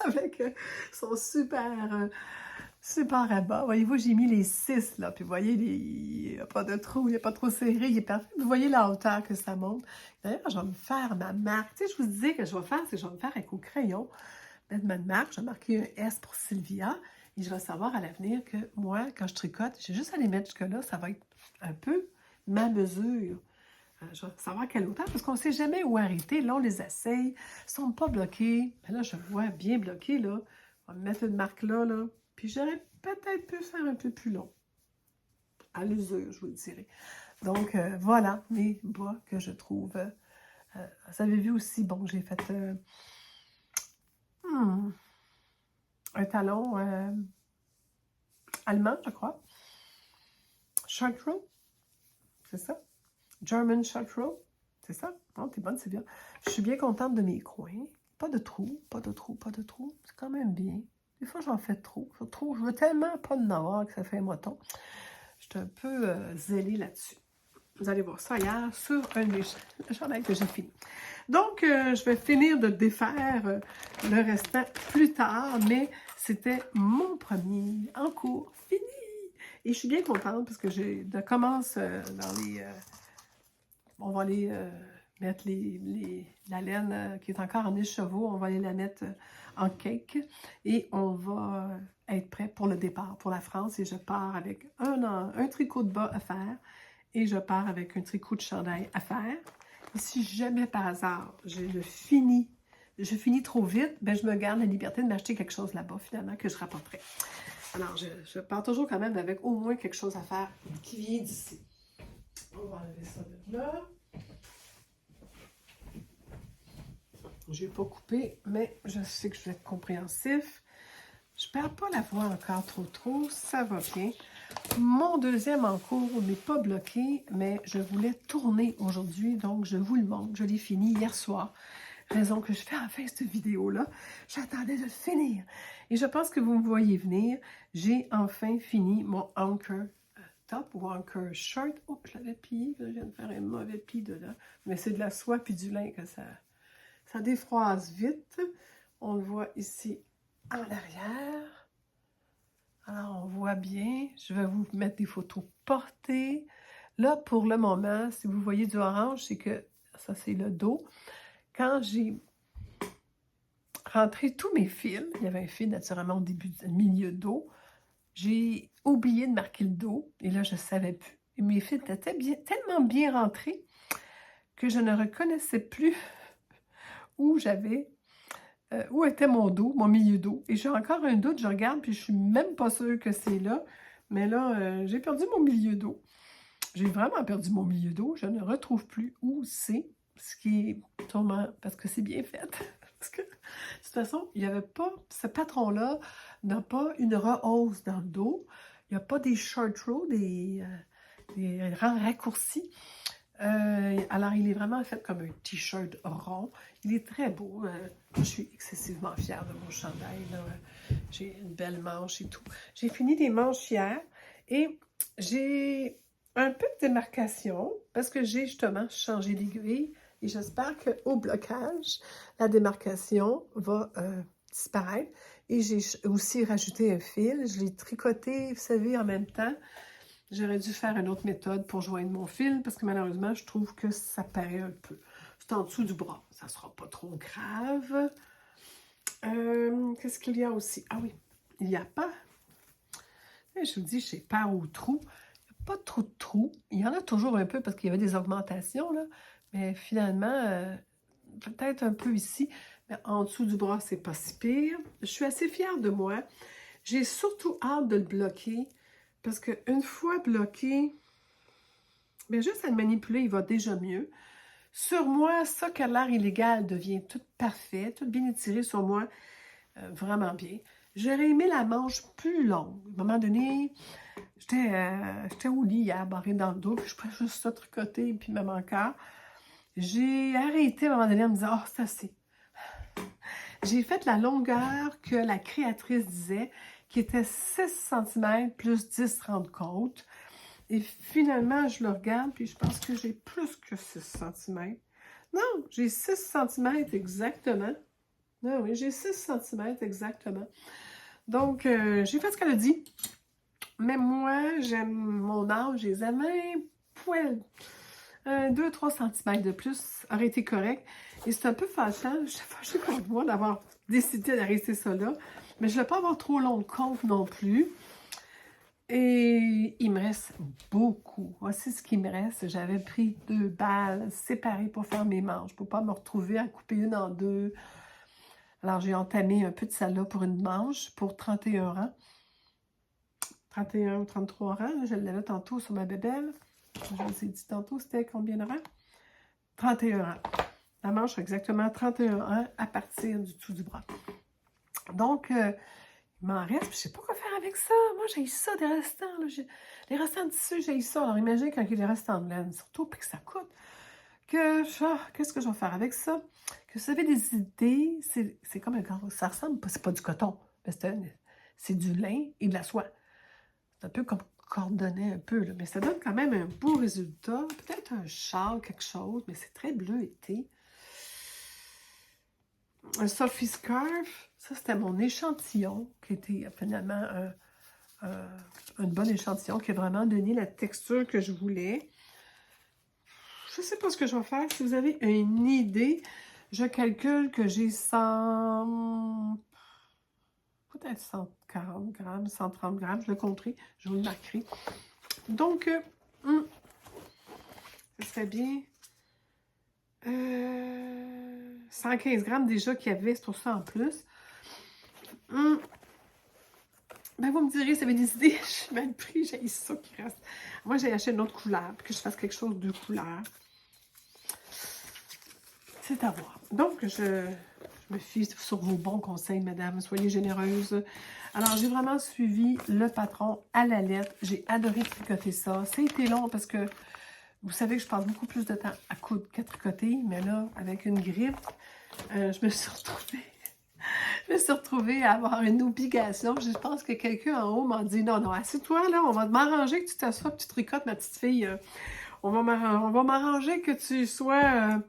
avec son super rabat. Voyez-vous, j'ai mis les 6, là. Puis vous voyez, il n'y a pas de trou, il n'est pas trop serré, il est parfait. Vous voyez la hauteur que ça monte. D'ailleurs, je vais me faire ma marque. Tu sais, je vous disais que je vais faire, c'est que je vais me faire avec au crayon, mettre ma marque. Je vais marquer un S pour Sylvia. Et je vais savoir à l'avenir que moi, quand je tricote, j'ai juste à les mettre jusque-là. Ça va être un peu ma mesure. Je vais savoir quelle hauteur, parce qu'on ne sait jamais où arrêter. Là, on les essaye. Ils ne sont pas bloqués. Mais là, je vois bien bloqué, là. On va mettre une marque là, là. Puis j'aurais peut-être pu faire un peu plus long. À l'usure, je vous le dirai. Donc, voilà mes bas que je trouve. Vous avez vu aussi, bon, j'ai fait un talon allemand, je crois. Short row, c'est ça? German short row, c'est ça? Oh, t'es bonne, c'est bien. Je suis bien contente de mes coins. Pas de trous, pas de trous, pas de trous. C'est quand même bien. Des fois, j'en fais trop. Je veux tellement pas de avoir que ça fait un moton. Je suis un peu zélée là-dessus. Vous allez voir ça hier sur un des chandails que j'ai fini. Donc, je vais finir de défaire le restant plus tard, mais c'était mon premier en cours fini. Et je suis bien contente parce que je commence dans les... on va aller mettre la laine qui est encore en écheveau, on va aller la mettre en cake et on va être prêt pour le départ pour la France. Et je pars avec un tricot de bas à faire et je pars avec un tricot de chandail à faire. Et si jamais par hasard je finis trop vite, ben je me garde la liberté de m'acheter quelque chose là-bas finalement que je rapporterai. Alors je pars toujours quand même avec au moins quelque chose à faire qui vient d'ici. On va enlever ça de là. Je n'ai pas coupé, mais je sais que je vais être compréhensif. Je ne perds pas la voix encore trop, ça va bien. Mon deuxième en cours n'est pas bloqué, mais je voulais tourner aujourd'hui, donc je vous le montre. Je l'ai fini hier soir. Raison que je fais enfin cette vidéo-là. J'attendais de le finir. Et je pense que vous me voyez venir. J'ai enfin fini mon anchor top ou anchor short. Oh, je l'avais plié. Je viens de faire un mauvais pli dedans. Mais c'est de la soie puis du lin que ça défroise vite. On le voit ici en arrière. Alors, on voit bien. Je vais vous mettre des photos portées. Là, pour le moment, si vous voyez du orange, c'est que ça, c'est le dos. Quand j'ai rentré tous mes fils, il y avait un fil naturellement au milieu dos, j'ai oublié de marquer le dos. Et là, je ne savais plus. Et mes fils étaient tellement bien rentrés que je ne reconnaissais plus où était mon dos, mon milieu dos. Et j'ai encore un doute, je regarde, puis je suis même pas sûre que c'est là. Mais là, j'ai perdu mon milieu dos. J'ai vraiment perdu mon milieu dos. Je ne retrouve plus où c'est. ce qui est sûrement parce que c'est bien fait. Parce que, de toute façon, il n'y avait pas, ce patron-là n'a pas une rehausse dans le dos. Il n'y a pas des short rows, des rangs raccourcis. Alors, il est vraiment fait comme un t-shirt rond. Il est très beau. Je suis excessivement fière de mon chandail, là. J'ai une belle manche et tout. J'ai fini des manches hier et j'ai un peu de démarcation parce que j'ai justement changé d'aiguille et j'espère qu'au blocage, la démarcation va disparaître. Et j'ai aussi rajouté un fil. Je l'ai tricoté, vous savez, en même temps. J'aurais dû faire une autre méthode pour joindre mon fil parce que malheureusement, je trouve que ça paraît un peu. C'est en dessous du bras. Ça ne sera pas trop grave. Qu'est-ce qu'il y a aussi? Ah oui, il n'y a pas. Je vous dis, chez Père aux trous, il n'y a pas trop de trous. Il y en a toujours un peu parce qu'il y avait des augmentations, là. Mais finalement, peut-être un peu ici. Mais en dessous du bras, c'est pas si pire. Je suis assez fière de moi. J'ai surtout hâte de le bloquer. Parce qu'une fois bloqué, bien juste à le manipuler, il va déjà mieux. Sur moi, ça qui a l'air illégal devient tout parfait, tout bien étiré sur moi, vraiment bien. J'aurais aimé la manche plus longue. À un moment donné, j'étais au lit hier, barrée dans le dos, puis je pouvais juste ça tricoter, puis même encore. J'ai arrêté à un moment donné en me disant « Oh, c'est assez ». J'ai fait la longueur que la créatrice disait, qui était 6 cm plus 10 rentre-côte. Et finalement, je le regarde, puis je pense que j'ai plus que 6 cm. Non, j'ai 6 cm exactement. Non, oui, j'ai 6 cm exactement. Donc, j'ai fait ce qu'elle a dit. Mais moi, j'aime mon âge, j'ai un poil. 2-3 cm de plus aurait été correct. Et c'est un peu fâchant. Je suis fâchée contre moi d'avoir décidé d'arrêter ça là. Mais je ne vais pas avoir trop long de compte non plus. Et il me reste beaucoup. Voici ce qui me reste. J'avais pris 2 balles séparées pour faire mes manches, pour ne pas me retrouver à couper une en deux. Alors, j'ai entamé un peu de ça là pour une manche pour 31 rangs. 31 ou 33 rangs. Je l'avais tantôt sur ma bébelle. Je vous ai dit tantôt, c'était combien de rangs? 31 rangs. La manche a exactement 31 rangs à partir du dessous du bras. Donc, il m'en reste, je ne sais pas quoi faire avec ça. Moi, j'ai ça des restants. Là. Les restants de tissu, j'ai ça. Alors, imaginez quand il y a des restants de laine, surtout puis que ça coûte. Qu'est-ce que je vais faire avec ça? Que vous avez des idées, c'est comme un gros. Ça ressemble, c'est pas du coton, mais c'est du lin et de la soie. C'est un peu comme coordonné un peu, là, mais ça donne quand même un beau résultat. Peut-être un châle, quelque chose, mais c'est très bleu été. Un Sophie Scarf, ça c'était mon échantillon, qui était finalement un bon échantillon, qui a vraiment donné la texture que je voulais. Je ne sais pas ce que je vais faire. Si vous avez une idée, je calcule que j'ai 100... peut-être 140 grammes, 130 grammes, je le compterai, je vous le marquerai. Donc, ce serait bien 115 grammes déjà qu'il y avait, c'est pour ça en plus. Ben, vous me direz, si vous avez des idées, je suis mal pris, j'ai ça qui reste. Moi, j'ai acheté une autre couleur, puis que je fasse quelque chose de couleur. C'est à voir. Donc, je me fie sur vos bons conseils, madame. Soyez généreuse. Alors, j'ai vraiment suivi le patron à la lettre. J'ai adoré tricoter ça. Ça a été long parce que vous savez que je passe beaucoup plus de temps à coudre qu'à tricoter. Mais là, avec une griffe, je me suis retrouvée à avoir une obligation. Je pense que quelqu'un en haut m'a dit « Non, non, assieds-toi, là, on va m'arranger que tu t'assoies, que tu tricotes, ma petite fille. On va m'arranger que tu sois...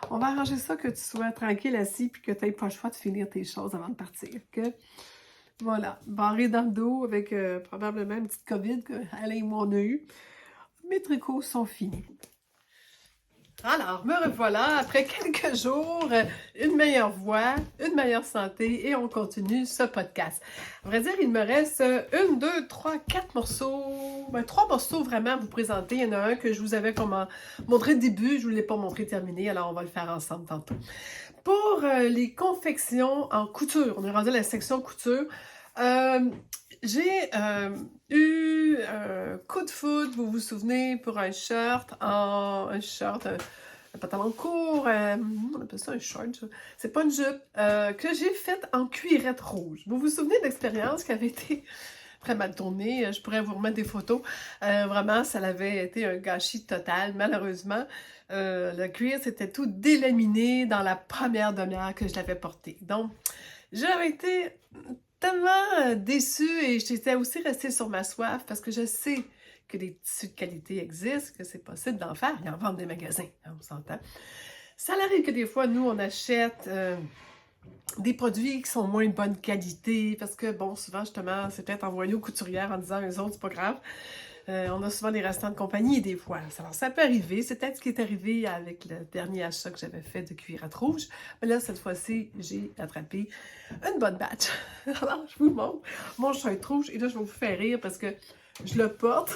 on va arranger ça, que tu sois tranquille assis puis que tu n'aies pas le choix de finir tes choses avant de partir. » Que, voilà, barré dans le dos avec probablement une petite COVID qu'Alain et moi on a eu. Mes tricots sont finis. Alors, me revoilà après quelques jours, une meilleure voix, une meilleure santé et on continue ce podcast. À vrai dire, il me reste 1, 2, 3, 4 morceaux, 3 morceaux vraiment à vous présenter. Il y en a un que je vous avais montré au début, je ne vous l'ai pas montré terminé, alors on va le faire ensemble tantôt. Pour les confections en couture, on est rendu à la section couture. J'ai eu un coup de foudre, vous vous souvenez, pour un shirt, un pantalon court, on appelle ça un short, ça. C'est pas une jupe, que j'ai faite en cuirette rouge. Vous vous souvenez de l'expérience qui avait été très mal tournée? Je pourrais vous remettre des photos. Vraiment, ça avait été un gâchis total, malheureusement. Le cuir, c'était tout délaminé dans la première demi-heure que je l'avais porté. Donc, j'avais été tellement déçue et j'étais aussi restée sur ma soif parce que je sais que des tissus de qualité existent, que c'est possible d'en faire. Il y en vend des magasins, hein, on s'entend. Ça arrive que des fois, nous, on achète des produits qui sont moins de bonne qualité parce que, bon, souvent, justement, c'est peut-être envoyé aux couturières en disant « eux autres, c'est pas grave ». On a souvent des restants de compagnie des fois. Alors, ça peut arriver. C'est peut-être ce qui est arrivé avec le dernier achat que j'avais fait de cuirette rouge. Mais là, cette fois-ci, j'ai attrapé une bonne batch. Alors, je vous montre mon shirt rouge. Et là, je vais vous faire rire parce que je le porte.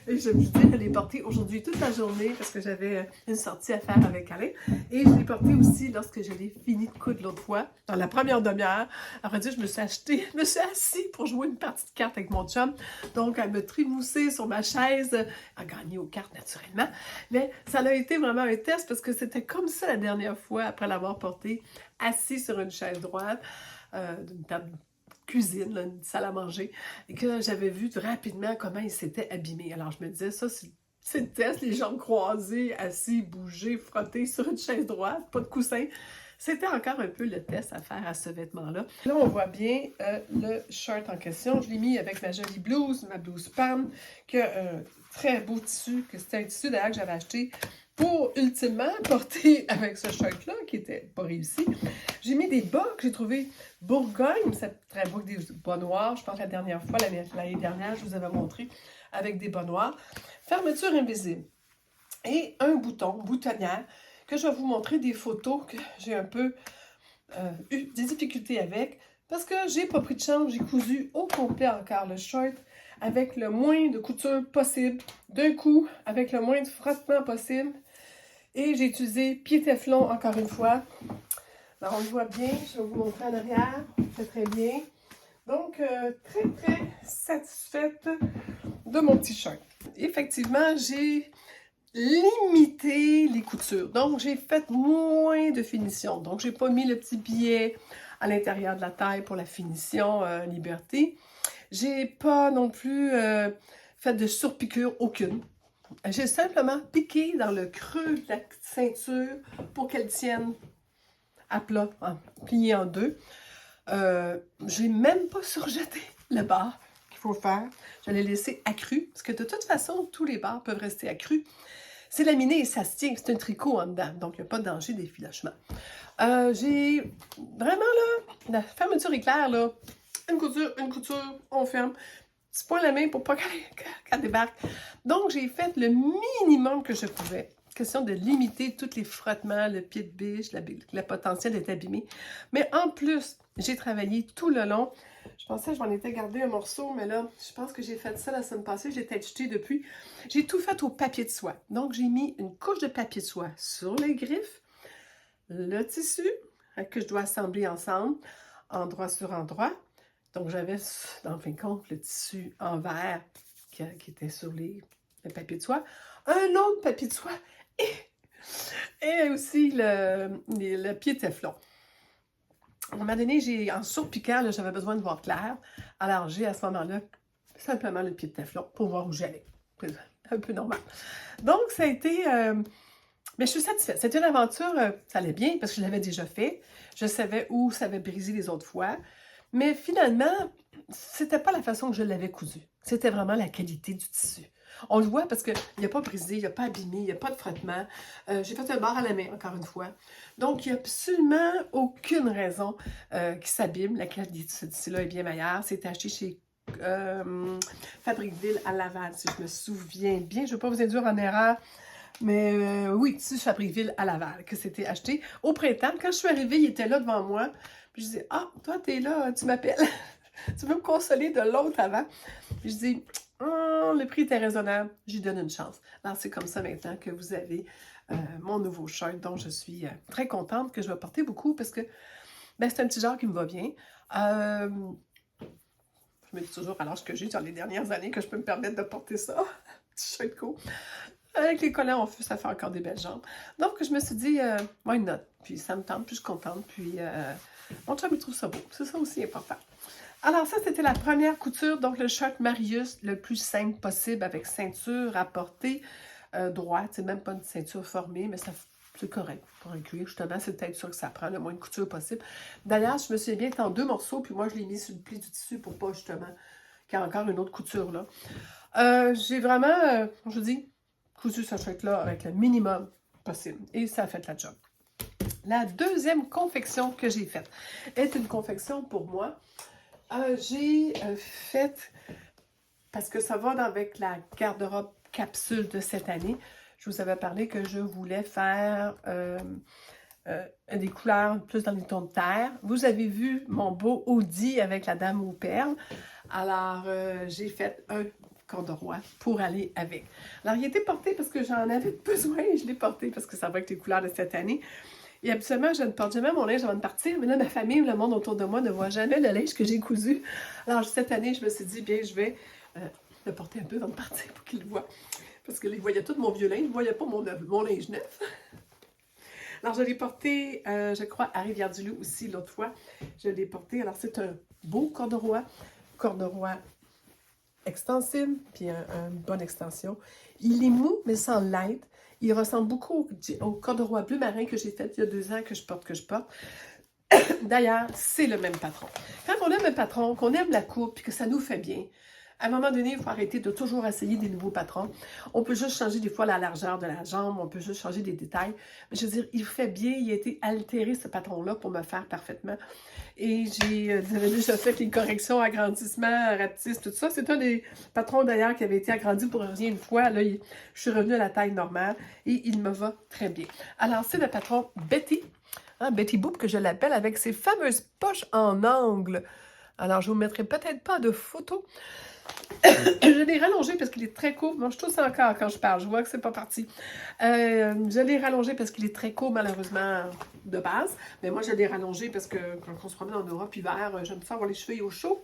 Et je me dis, je l'ai porté aujourd'hui toute la journée parce que j'avais une sortie à faire avec Alain. Et je l'ai porté aussi lorsque je l'ai fini de coudre l'autre fois, dans la première demi-heure. Après ça, je me suis assise pour jouer une partie de cartes avec mon chum. Donc, elle me trimoussait sur ma chaise, à gagner aux cartes naturellement. Mais ça a été vraiment un test parce que c'était comme ça la dernière fois, après l'avoir porté, assis sur une chaise droite, d'une table cuisine, là, une salle à manger, et que j'avais vu rapidement comment il s'était abîmé. Alors je me disais, ça c'est le test, les jambes croisées, assis, bougés, frottés sur une chaise droite, pas de coussin. C'était encore un peu le test à faire à ce vêtement-là. Là, on voit bien le shirt en question. Je l'ai mis avec ma jolie blouse, ma blouse Pam, qui a un très beau tissu, que c'était un tissu d'ailleurs que j'avais acheté pour ultimement porter avec ce shirt-là, qui était pas réussi. J'ai mis des bas que j'ai trouvé Bourgogne, c'est très beau, des bas noirs. Je pense que la dernière fois, l'année dernière, je vous avais montré avec des bas noirs. Fermeture invisible. Et un bouton, boutonnière, que je vais vous montrer des photos que j'ai un peu eu des difficultés avec. Parce que j'ai pas pris de chance, j'ai cousu au complet encore le shirt avec le moins de couture possible, d'un coup, avec le moins de frottement possible. Et j'ai utilisé pied téflon encore une fois. Alors, on le voit bien, je vais vous montrer en arrière, c'est très bien. Donc, très, très satisfaite de mon t-shirt. Effectivement, j'ai limité les coutures. Donc, j'ai fait moins de finition. Donc, j'ai pas mis le petit billet à l'intérieur de la taille pour la finition Liberté. J'ai pas non plus fait de surpiqûre aucune. J'ai simplement piqué dans le creux de la ceinture pour qu'elle tienne à plat, plié en deux. J'ai même pas surjeté le bar qu'il faut faire. Je l'ai laissé accru, parce que de toute façon, tous les bars peuvent rester accrus. C'est laminé et ça se tient, c'est un tricot en dedans, donc il n'y a pas de danger d'effilachement. J'ai vraiment là, la fermeture éclair, là, une couture, on ferme. Petit point à la main pour pas qu'elle débarque. Donc, j'ai fait le minimum que je pouvais. Question de limiter tous les frottements, le pied de biche, la potentiel d'être abîmé. Mais en plus, j'ai travaillé tout le long. Je pensais que je m'en étais gardé un morceau, mais là, je pense que j'ai fait ça la semaine passée. J'ai peut-être jeté depuis. J'ai tout fait au papier de soie. Donc, j'ai mis une couche de papier de soie sur les griffes, le tissu que je dois assembler ensemble, endroit sur endroit. Donc, j'avais, dans le fin de compte, le tissu en verre qui était sur le papier de soie. Un autre papier de soie et aussi le pied téflon. À un moment donné, en surpiquant, j'avais besoin de voir clair. Alors, j'ai à ce moment-là simplement le pied de téflon pour voir où j'allais. Un peu normal. Donc, ça a été... mais je suis satisfaite. C'était une aventure, ça allait bien parce que je l'avais déjà fait. Je savais où ça avait brisé les autres fois. Mais finalement, c'était pas la façon que je l'avais cousu. C'était vraiment la qualité du tissu. On le voit parce qu'il n'a pas brisé, il n'a pas abîmé, il n'y a pas de frottement. J'ai fait un bar à la main, encore une fois. Donc, il n'y a absolument aucune raison qu'il s'abîme. La qualité de ce tissu-là est bien meilleure. C'est acheté chez Fabriqueville à Laval, si je me souviens bien. Je ne veux pas vous induire en erreur. Mais oui, tissu Fabriqueville à Laval, que c'était acheté au printemps. Quand je suis arrivée, il était là devant moi. Puis je dis, ah, toi, t'es là, tu m'appelles. Tu veux me consoler de l'autre avant. Puis je dis, le prix était raisonnable, j'y donne une chance. Alors, c'est comme ça maintenant que vous avez mon nouveau shirt dont je suis très contente, que je vais porter beaucoup parce que ben, c'est un petit genre qui me va bien. Je me dis toujours à l'âge que j'ai dans les dernières années que je peux me permettre de porter ça. Petit shirt court. Avec les collants au feu, ça fait encore des belles jambes. Donc, je me suis dit, why not? Puis ça me tente, puis je suis contente. Puis mon chum, il trouve ça beau. C'est ça aussi important. Alors, ça, c'était la première couture. Donc, le short Marius, le plus simple possible, avec ceinture à portée droite. C'est même pas une ceinture formée, mais c'est correct pour un cuir. Justement, c'est peut-être sûr que ça prend le moins de couture possible. D'ailleurs, je me suis bien en 2 morceaux, puis moi, je l'ai mis sur le pli du tissu pour pas, justement, qu'il y ait encore une autre couture, là. J'ai vraiment, je vous dis, cousu ce short-là avec le minimum possible. Et ça a fait la job. La deuxième confection que j'ai faite est une confection pour moi. J'ai fait, parce que ça va avec la garde-robe capsule de cette année, je vous avais parlé que je voulais faire des couleurs plus dans les tons de terre. Vous avez vu mon beau Audi avec la dame aux perles. Alors, j'ai fait un corduroy pour aller avec. Alors, il était porté parce que j'en avais besoin et je l'ai porté parce que ça va avec les couleurs de cette année. Et habituellement, je ne porte jamais mon linge avant de partir, mais là, ma famille, le monde autour de moi ne voit jamais le linge que j'ai cousu. Alors, cette année, je me suis dit, bien, je vais le porter un peu avant de partir pour qu'ils le voient. Parce qu'ils voyaient tout mon vieux linge, ils ne voyaient pas mon linge neuf. Alors, je l'ai porté, je crois, à Rivière-du-Loup aussi, l'autre fois. Je l'ai porté. Alors, c'est un beau corduroy extensible, puis une bonne extension. Il est mou, mais sans l'être. Il ressemble beaucoup au corduroy bleu marin que j'ai fait il y a 2 ans que je porte. D'ailleurs, c'est le même patron. Quand on aime un patron, qu'on aime la coupe, puis que ça nous fait bien, à un moment donné, il faut arrêter de toujours essayer des nouveaux patrons. On peut juste changer des fois la largeur de la jambe, on peut juste changer des détails. Mais je veux dire, il fait bien, il a été altéré ce patron-là pour me faire parfaitement. Et j'avais déjà fait les corrections, agrandissement, rapetisme, tout ça. C'est un des patrons d'ailleurs qui avait été agrandi pour rien une fois. Là, je suis revenue à la taille normale et il me va très bien. Alors, c'est le patron Betty, Betty Boop que je l'appelle, avec ses fameuses poches en angle. Alors, je ne vous mettrai peut-être pas de photos. Je l'ai rallongé parce qu'il est très court. Moi, je tousse encore quand je parle. Je vois que c'est pas parti. Je l'ai rallongé parce qu'il est très court, malheureusement, de base. Mais moi, je l'ai rallongé parce que quand on se promène en Europe, hiver, j'aime ça avoir les cheveux au chaud.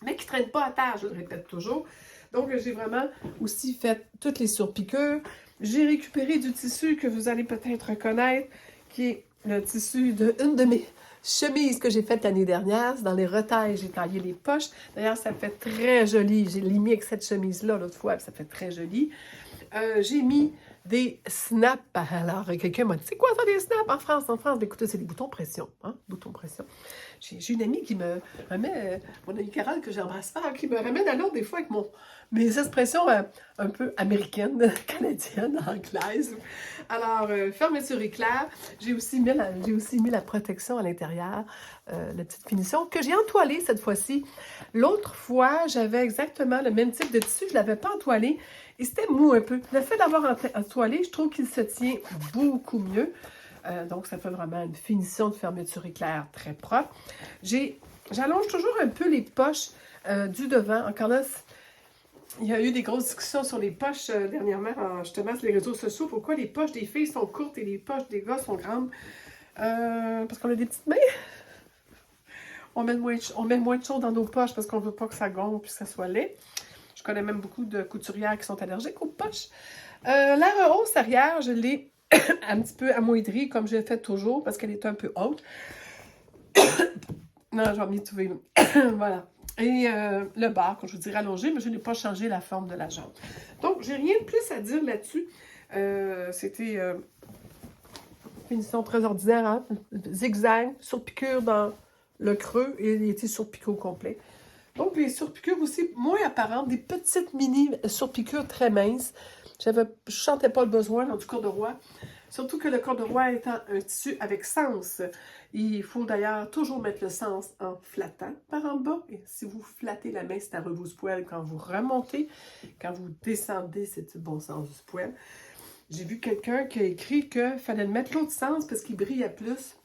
Mais qui ne traînent pas à terre, je le répète toujours. Donc, j'ai vraiment aussi fait toutes les surpiqûres. J'ai récupéré du tissu que vous allez peut-être reconnaître, qui est le tissu d'une de mes chemise que j'ai faite l'année dernière. Dans les retailles, j'ai taillé les poches. D'ailleurs, ça fait très joli. J'ai mis avec cette chemise-là l'autre fois, ça fait très joli. J'ai mis des snaps. Alors, quelqu'un m'a dit, c'est quoi ça des snaps en France? En France, écoutez, c'est des boutons pression. Hein? Boutons pression. J'ai une amie qui me remet, mon amie Carole, que j'embrasse fort, qui me ramène à l'autre des fois avec mes expressions un peu américaines, canadiennes, anglaises. Alors, fermeture éclair. J'ai aussi mis la protection à l'intérieur, la petite finition, que j'ai entoilée cette fois-ci. L'autre fois, j'avais exactement le même type de tissu, je ne l'avais pas entoilé, et c'était mou un peu. Le fait d'avoir entoilé, je trouve qu'il se tient beaucoup mieux. Donc, ça fait vraiment une finition de fermeture éclair très propre. J'allonge toujours un peu les poches du devant. Encore là, il y a eu des grosses discussions sur les poches dernièrement, justement, sur les réseaux sociaux. Pourquoi les poches des filles sont courtes et les poches des gars sont grandes? Parce qu'on a des petites mains. On met moins de choses dans nos poches parce qu'on ne veut pas que ça gonfle et que ça soit laid. Je connais même beaucoup de couturières qui sont allergiques aux poches. La rehausse arrière, je l'ai un petit peu amoindrie, comme je l'ai fait toujours, parce qu'elle est un peu haute. Non, j'ai envie de trouver. Voilà. Et le bas, comme je vous dis, rallongé, mais je n'ai pas changé la forme de la jambe. Donc, j'ai rien de plus à dire là-dessus. C'était une finition très ordinaire, hein? Zigzag, surpiqûre dans le creux, et il était surpiqué au complet. Donc, les surpiqûres aussi moins apparentes, des petites mini surpiqûres très minces. Je ne sentais pas le besoin dans du corduroy. Surtout que le corduroy étant un tissu avec sens. Il faut d'ailleurs toujours mettre le sens en flattant par en bas. Et si vous flattez la main, c'est à rebrousse-poil. Quand vous remontez, quand vous descendez, c'est le bon sens du poil. J'ai vu quelqu'un qui a écrit qu'il fallait le mettre l'autre sens parce qu'il brillait plus.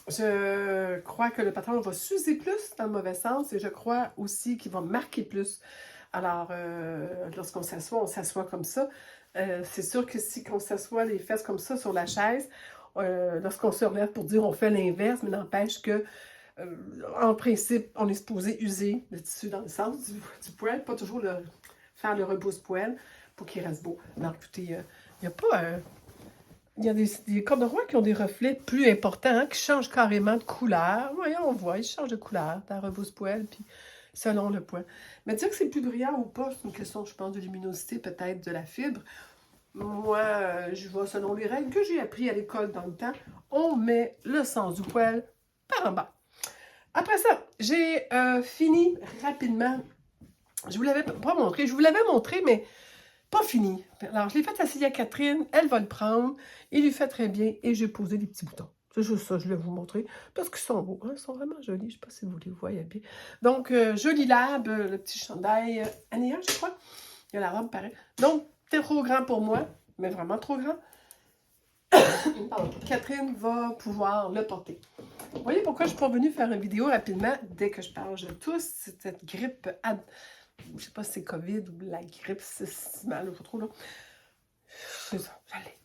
Je crois que le patron va s'user plus dans le mauvais sens et je crois aussi qu'il va marquer plus. Alors, lorsqu'on s'assoit, on s'assoit comme ça. C'est sûr que si on s'assoit les fesses comme ça sur la chaise, lorsqu'on se relève pour dire on fait l'inverse, mais n'empêche que, en principe, on est supposé user le tissu dans le sens du poil, pas toujours faire le rebousse-poil pour qu'il reste beau. Alors, écoutez, il n'y a pas... il y a des corduroys qui ont des reflets plus importants, hein, qui changent carrément de couleur. Voyons, on voit, ils changent de couleur, ta rebousse-poêle, puis selon le point. Mais dire que c'est plus brillant ou pas, c'est une question, je pense, de luminosité, peut-être de la fibre. Moi, je vois selon les règles que j'ai appris à l'école dans le temps. On met le sens du poêle par en bas. Après ça, j'ai fini rapidement. Je vous l'avais pas montré. Je vous l'avais montré, mais pas fini. Alors, je l'ai fait essayer à Catherine. Elle va le prendre. Il lui fait très bien. Et j'ai posé des petits boutons. C'est juste ça, je voulais vous montrer. Parce qu'ils sont beaux. Hein? Ils sont vraiment jolis. Je ne sais pas si vous les voyez bien. Donc, Joli Lab, le petit chandail Anéa, je crois. Il y a la robe, pareil. Donc, c'est trop grand pour moi. Mais vraiment trop grand. Catherine va pouvoir le porter. Vous voyez pourquoi je suis pas venue faire une vidéo rapidement dès que je parle. Je tousse cette grippe, je sais pas si c'est COVID ou la grippe, c'est mal, pas trop là. C'est ça, j'allais.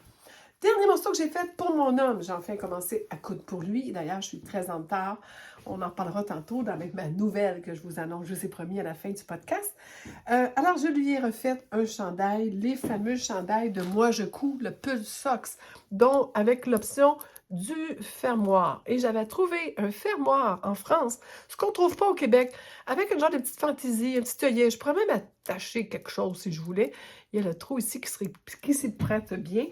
Dernier morceau que j'ai fait pour mon homme, j'ai enfin commencé à coudre pour lui. D'ailleurs, je suis très en retard. On en parlera tantôt avec ma nouvelle que je vous annonce, je vous ai promis à la fin du podcast. Alors, je lui ai refait un chandail, les fameux chandails de Moi Je couds, le Pull Socks, dont avec l'option du fermoir. Et j'avais trouvé un fermoir en France, ce qu'on ne trouve pas au Québec, avec une genre de petite fantaisie, un petit œillet. Je pourrais même attacher quelque chose si je voulais. Il y a le trou ici qui s'y prête bien.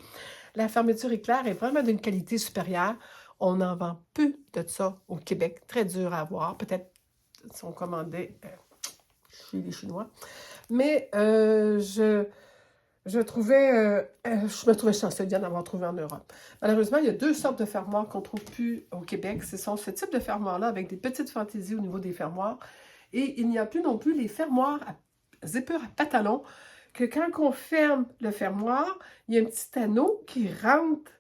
La fermeture éclair est vraiment d'une qualité supérieure. On en vend peu de ça au Québec. Très dur à avoir. Peut-être si on commandait chez les Chinois. Mais je me trouvais chanceuse d'en avoir trouvé en Europe. Malheureusement, il y a 2 sortes de fermoirs qu'on ne trouve plus au Québec. Ce sont ce type de fermoirs-là avec des petites fantaisies au niveau des fermoirs. Et il n'y a plus non plus les fermoirs à zipper à pantalon, que quand on ferme le fermoir, il y a un petit anneau qui rentre,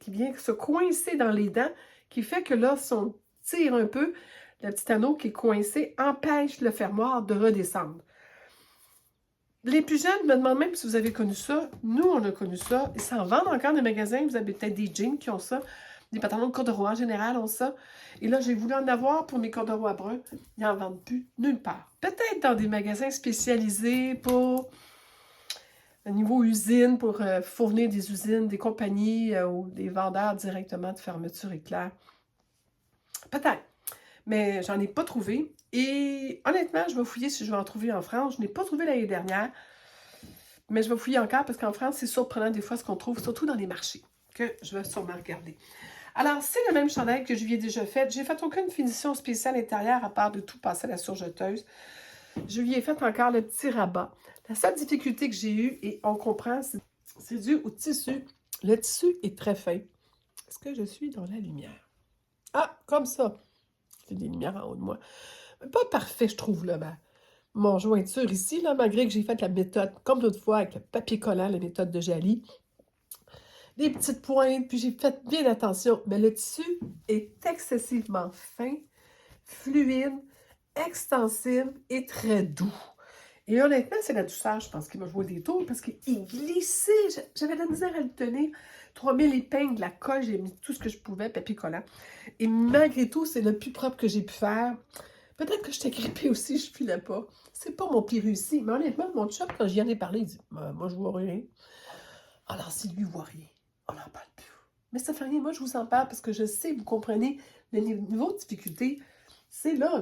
qui vient se coincer dans les dents, qui fait que là, si on tire un peu, le petit anneau qui est coincé empêche le fermoir de redescendre. Les plus jeunes me demandent même si vous avez connu ça. Nous, on a connu ça. Ils s'en vendent encore dans les magasins. Vous avez peut-être des jeans qui ont ça. Des pantalons de corduroy en général ont ça. Et là, j'ai voulu en avoir pour mes corduroys bruns. Ils n'en vendent plus nulle part. Peut-être dans des magasins spécialisés pour au niveau usine, pour fournir des usines, des compagnies ou des vendeurs directement de fermeture éclair. Peut-être. Mais j'en ai pas trouvé. Et honnêtement, je vais fouiller si je vais en trouver en France. Je n'ai pas trouvé l'année dernière. Mais je vais fouiller encore parce qu'en France, c'est surprenant des fois ce qu'on trouve, surtout dans les marchés, que je vais sûrement regarder. Alors, c'est le même chandail que je lui ai déjà fait. J'ai fait aucune finition spéciale intérieure à part de tout passer à la surjeteuse. Je lui ai fait encore le petit rabat. La seule difficulté que j'ai eue, et on comprend, c'est dû au tissu. Le tissu est très fin. Est-ce que je suis dans la lumière? Ah, comme ça. C'est des lumières en haut de moi. Pas parfait, je trouve, là, mon jointure ici, là, malgré que j'ai fait la méthode, comme l'autre fois, avec le papier collant, la méthode de Jali. Des petites pointes, puis j'ai fait bien attention. Mais le tissu est excessivement fin, fluide, extensible et très doux. Et honnêtement, c'est la douceur, je pense, qui m'a joué des tours parce qu'il glissait. J'avais de la misère à le tenir. 3000 épingles, la colle, j'ai mis tout ce que je pouvais, papier collant. Et malgré tout, c'est le plus propre que j'ai pu faire. Peut-être que j'étais grippée aussi, je ne filais pas. C'est pas mon plus réussi. Mais honnêtement, mon chum, quand j'y en ai parlé, il dit moi, je vois rien. Alors, s'il lui voit rien, on n'en parle plus. Mais ça fait rien, moi, je vous en parle parce que je sais, vous comprenez, le niveau de difficulté, c'est là.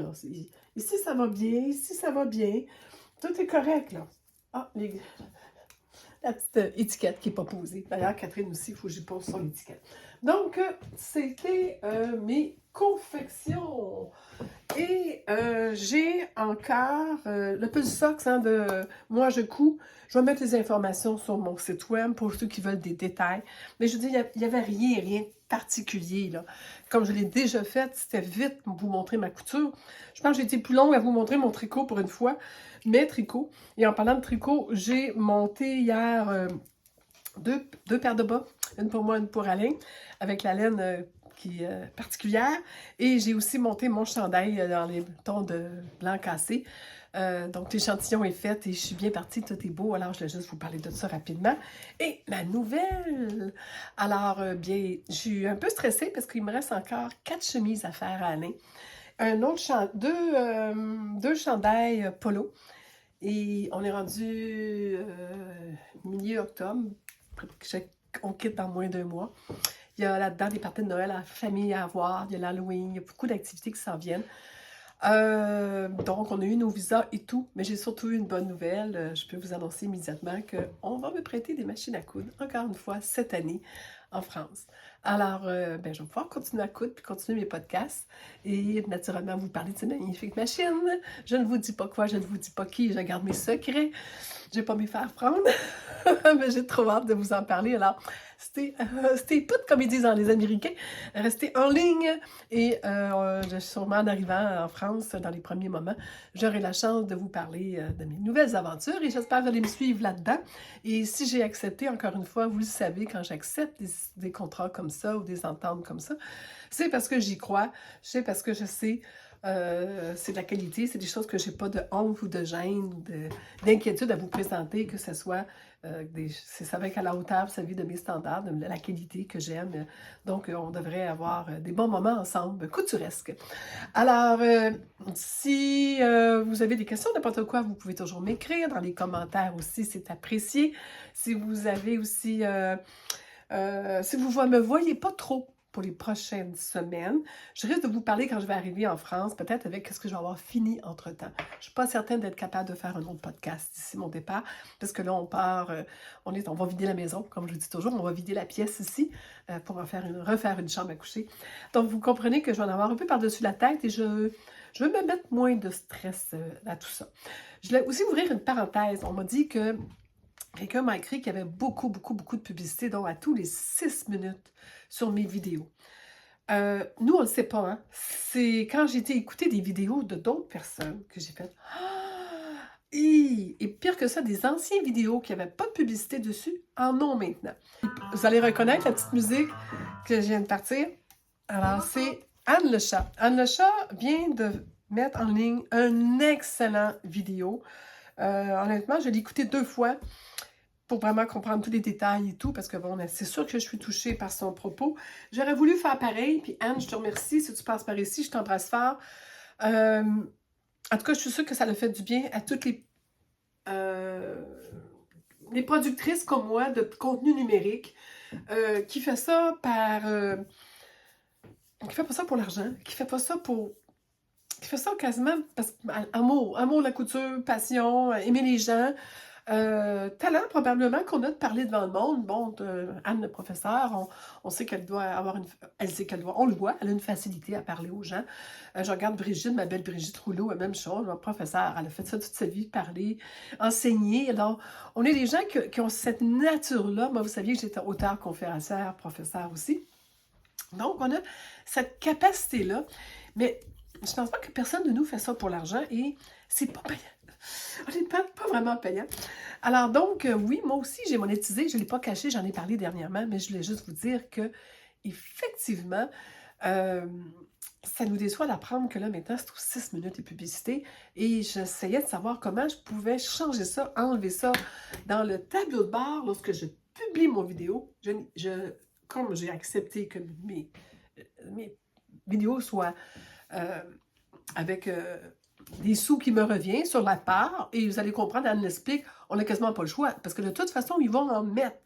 Ici, ça va bien. Ici, ça va bien. Tout est correct, là. Ah, la petite étiquette qui n'est pas posée. D'ailleurs, Catherine aussi, il faut que j'y pose son étiquette. Donc, c'était mes confections. Et j'ai encore le Pull Socks de Moi Je couds. Je vais mettre les informations sur mon site web pour ceux qui veulent des détails. Mais je dis, il n'y avait rien de particulier, là. Comme je l'ai déjà fait, c'était vite pour vous montrer ma couture. Je pense que j'ai été plus longue à vous montrer mon tricot pour une fois. Mes tricots. Et en parlant de tricot, j'ai monté hier deux paires de bas. Une pour moi, une pour Alain, avec la laine qui est particulière. Et j'ai aussi monté mon chandail dans les tons de blanc cassé. Donc, l'échantillon est fait et je suis bien partie, tout est beau. Alors, je vais juste vous parler de ça rapidement. Et ma nouvelle! Alors, bien, je suis un peu stressée parce qu'il me reste encore 4 chemises à faire à Alain. Deux chandails polo. Et on est rendu milieu octobre. On quitte dans moins d'1 mois. Il y a là-dedans des parties de Noël à la famille à avoir, il y a l'Halloween, il y a beaucoup d'activités qui s'en viennent. Donc, on a eu nos visas et tout, mais j'ai surtout eu une bonne nouvelle. Je peux vous annoncer immédiatement qu'on va me prêter des machines à coudre, encore une fois, cette année, en France. Alors, ben, je vais pouvoir continuer à coudre, puis continuer mes podcasts, et naturellement vous parler de ces magnifiques machines. Je ne vous dis pas quoi, je ne vous dis pas qui, je garde mes secrets. Je vais pas m'y faire prendre, mais j'ai trop hâte de vous en parler. Alors, stay put, comme ils disent dans les Américains. Restez en ligne et sûrement en arrivant en France dans les premiers moments, j'aurai la chance de vous parler de mes nouvelles aventures et j'espère que vous allez me suivre là-dedans. Et si j'ai accepté, encore une fois, vous le savez, quand j'accepte des contrats comme ça ou des ententes comme ça, c'est parce que j'y crois, c'est parce que je sais c'est de la qualité, c'est des choses que j'ai pas de honte ou de gêne ou d'inquiétude à vous présenter, que ce soit ça va être à la hauteur, vous savez, de mes standards, de la qualité que j'aime. Donc, on devrait avoir des bons moments ensemble, couturesques. Alors, si vous avez des questions, n'importe quoi, vous pouvez toujours m'écrire dans les commentaires aussi, c'est apprécié. Si vous avez aussi, si vous ne me voyez pas trop pour les prochaines semaines, je risque de vous parler quand je vais arriver en France, peut-être avec ce que je vais avoir fini entre-temps. Je ne suis pas certaine d'être capable de faire un autre podcast d'ici mon départ, parce que là, on part, on va vider la maison, comme je le dis toujours, on va vider la pièce ici pour refaire une chambre à coucher. Donc, vous comprenez que je vais en avoir un peu par-dessus la tête et je veux me mettre moins de stress à tout ça. Je voulais aussi ouvrir une parenthèse. On m'a dit que quelqu'un m'a écrit qu'il y avait beaucoup de publicité, donc à tous les 6 minutes sur mes vidéos. Nous, on ne le sait pas, hein? C'est quand j'ai été écouter des vidéos de d'autres personnes que j'ai fait « Et pire que ça, des anciennes vidéos qui n'avaient pas de publicité dessus en ont maintenant. Vous allez reconnaître la petite musique que je viens de partir. Alors, c'est Anne Le Chat. Anne Le Chat vient de mettre en ligne un excellent vidéo. Honnêtement, je l'ai écouté 2 fois pour vraiment comprendre tous les détails et tout, parce que bon, c'est sûr que je suis touchée par son propos. J'aurais voulu faire pareil, puis Anne, je te remercie. Si tu passes par ici, je t'embrasse fort. En tout cas, je suis sûre que ça a fait du bien à toutes les productrices comme moi de contenu numérique qui fait ça qui fait pas ça pour l'argent, qui fait pas ça pour... qui fait ça quasiment parce que amour de la couture, passion, aimer les gens, talent probablement qu'on a de parler devant le monde. Bon, Anne, le professeur, on sait qu'elle doit avoir on le voit, elle a une facilité à parler aux gens. Je regarde Brigitte, ma belle Brigitte Rouleau, la même chose, ma professeure, elle a fait ça toute sa vie, parler, enseigner. Alors, on est des gens qui ont cette nature-là. Moi, vous saviez que j'étais auteure, conférencière, professeur aussi. Donc, on a cette capacité-là, mais je pense pas que personne de nous fait ça pour l'argent et c'est pas payant. Honnêtement, pas vraiment payant. Alors donc, oui, moi aussi, j'ai monétisé, je ne l'ai pas caché, j'en ai parlé dernièrement, mais je voulais juste vous dire que, effectivement, ça nous déçoit d'apprendre que là, maintenant, c'est aux 6 minutes de publicité et j'essayais de savoir comment je pouvais changer ça, enlever ça dans le tableau de bord lorsque je publie mon vidéo. Comme j'ai accepté que mes vidéos soient avec des sous qui me reviennent sur la part, et vous allez comprendre, Anne l'explique, on n'a quasiment pas le choix, parce que de toute façon, ils vont en mettre.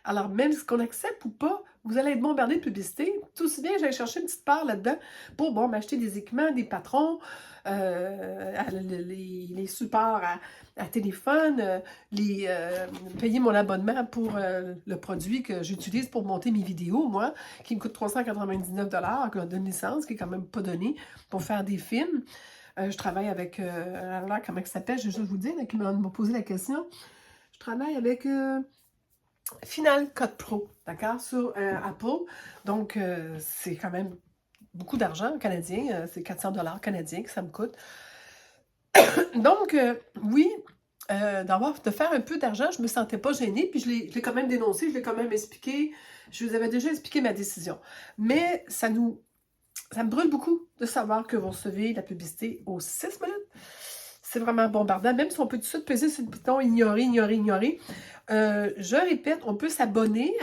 Alors, même ce qu'on accepte ou pas, vous allez être bombardé de publicité. Tout aussi bien, j'allais chercher une petite part là-dedans pour, bon, m'acheter des équipements, des patrons, les supports à téléphone, payer mon abonnement pour le produit que j'utilise pour monter mes vidéos, moi, qui me coûte 399 $ d'une licence, qui est quand même pas donnée, pour faire des films. Je travaille avec, alors, comment ça s'appelle, je vais juste vous dire, qui m'a posé la question. Je travaille avec... Final Cut Pro, d'accord, sur Apple. Donc, c'est quand même beaucoup d'argent canadien. C'est 400 $ canadiens que ça me coûte. Donc, oui, de faire un peu d'argent, je ne me sentais pas gênée. Puis, je l'ai quand même dénoncé, je l'ai quand même expliqué. Je vous avais déjà expliqué ma décision. Mais ça me brûle beaucoup de savoir que vous recevez la publicité aux 6 minutes. C'est vraiment bombardant. Même si on peut tout de suite peser sur le piton, ignorer. Je répète, on peut s'abonner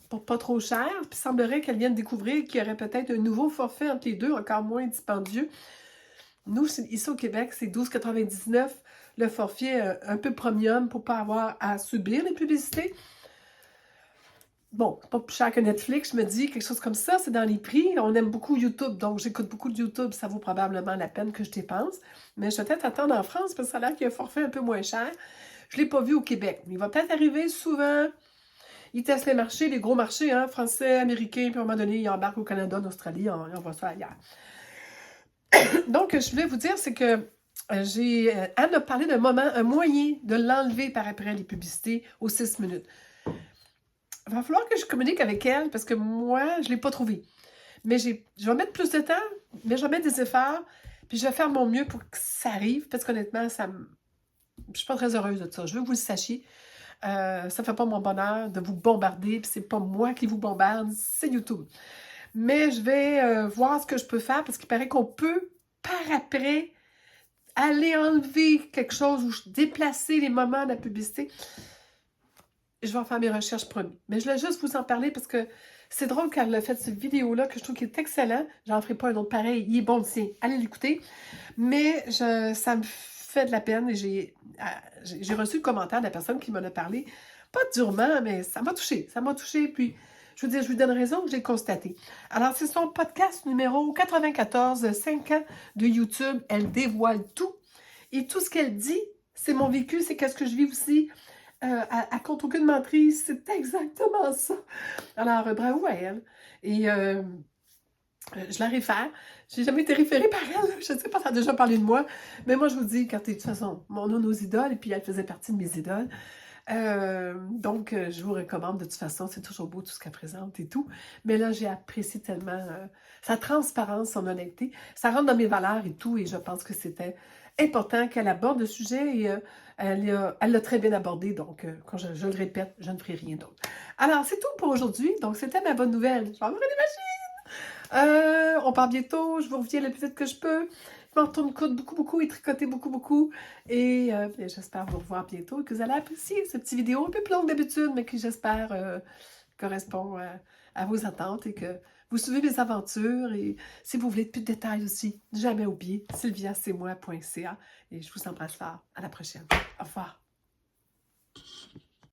pour pas trop cher. Puis il semblerait qu'elle vienne découvrir qu'il y aurait peut-être un nouveau forfait entre les deux, encore moins dispendieux. Nous, ici au Québec, c'est 12,99 le forfait un peu premium pour ne pas avoir à subir les publicités. Bon, c'est pas plus cher que Netflix, je me dis, quelque chose comme ça, c'est dans les prix. On aime beaucoup YouTube, donc j'écoute beaucoup de YouTube, ça vaut probablement la peine que je dépense. Mais je vais peut-être attendre en France, parce que ça a l'air qu'il y a un forfait un peu moins cher. Je ne l'ai pas vu au Québec, mais il va peut-être arriver souvent. Ils testent les marchés, les gros marchés, hein, français, américains, puis à un moment donné, ils embarquent au Canada, en Australie, on voit ça ailleurs. Donc, je voulais vous dire, c'est que Anne a parlé d'un moment, un moyen de l'enlever par après, les publicités, aux 6 minutes. Il va falloir que je communique avec elle, parce que moi, je ne l'ai pas trouvé. Mais je vais mettre plus de temps, mais je vais mettre des efforts, puis je vais faire mon mieux pour que ça arrive, parce qu'honnêtement, je ne suis pas très heureuse de ça. Je veux que vous le sachiez. Ça ne fait pas mon bonheur de vous bombarder, puis c'est pas moi qui vous bombarde, c'est YouTube. Mais je vais voir ce que je peux faire, parce qu'il paraît qu'on peut, par après, aller enlever quelque chose ou déplacer les moments de la publicité. Je vais en faire mes recherches, promis. Mais je voulais juste vous en parler parce que c'est drôle qu'elle a fait cette vidéo-là que je trouve qu'il est excellent. J'en ferai pas un autre pareil. Il est bon, tiens. Allez l'écouter. Mais ça me fait de la peine et j'ai reçu le commentaire de la personne qui m'en a parlé. Pas durement, mais ça m'a touchée. Ça m'a touchée. Puis, je veux dire, je lui donne raison que j'ai constaté. Alors, c'est son podcast numéro 94, 5 ans de YouTube. Elle dévoile tout. Et tout ce qu'elle dit, c'est mon vécu, c'est qu'est-ce que je vis aussi. Elle compte aucune menterie, c'est exactement ça. Alors, bravo à elle. Et je la réfère. J'ai jamais été référée par elle. Je ne sais pas si elle a déjà parlé de moi. Mais moi, je vous dis, quand de toute façon, on a nos idoles, et puis elle faisait partie de mes idoles. Donc, je vous recommande de toute façon, c'est toujours beau tout ce qu'elle présente et tout. Mais là, j'ai apprécié tellement sa transparence, son honnêteté. Ça rentre dans mes valeurs et tout, et je pense que c'était important qu'elle aborde le sujet et elle l'a très bien abordé. Donc, quand je le répète, je ne ferai rien d'autre. Alors, c'est tout pour aujourd'hui. Donc, c'était ma bonne nouvelle. Je vais avoir des machines! On part bientôt. Je vous reviens le plus vite que je peux. Je m'en retourne coudre beaucoup et tricoter beaucoup. Et j'espère vous revoir bientôt et que vous allez apprécier cette petite vidéo un peu plus longue d'habitude, mais qui, j'espère, correspond à vos attentes et que vous suivez mes aventures. Et si vous voulez plus de détails aussi, jamais oublier sylviacestmoi.ca. Et je vous embrasse fort. À la prochaine. Au revoir.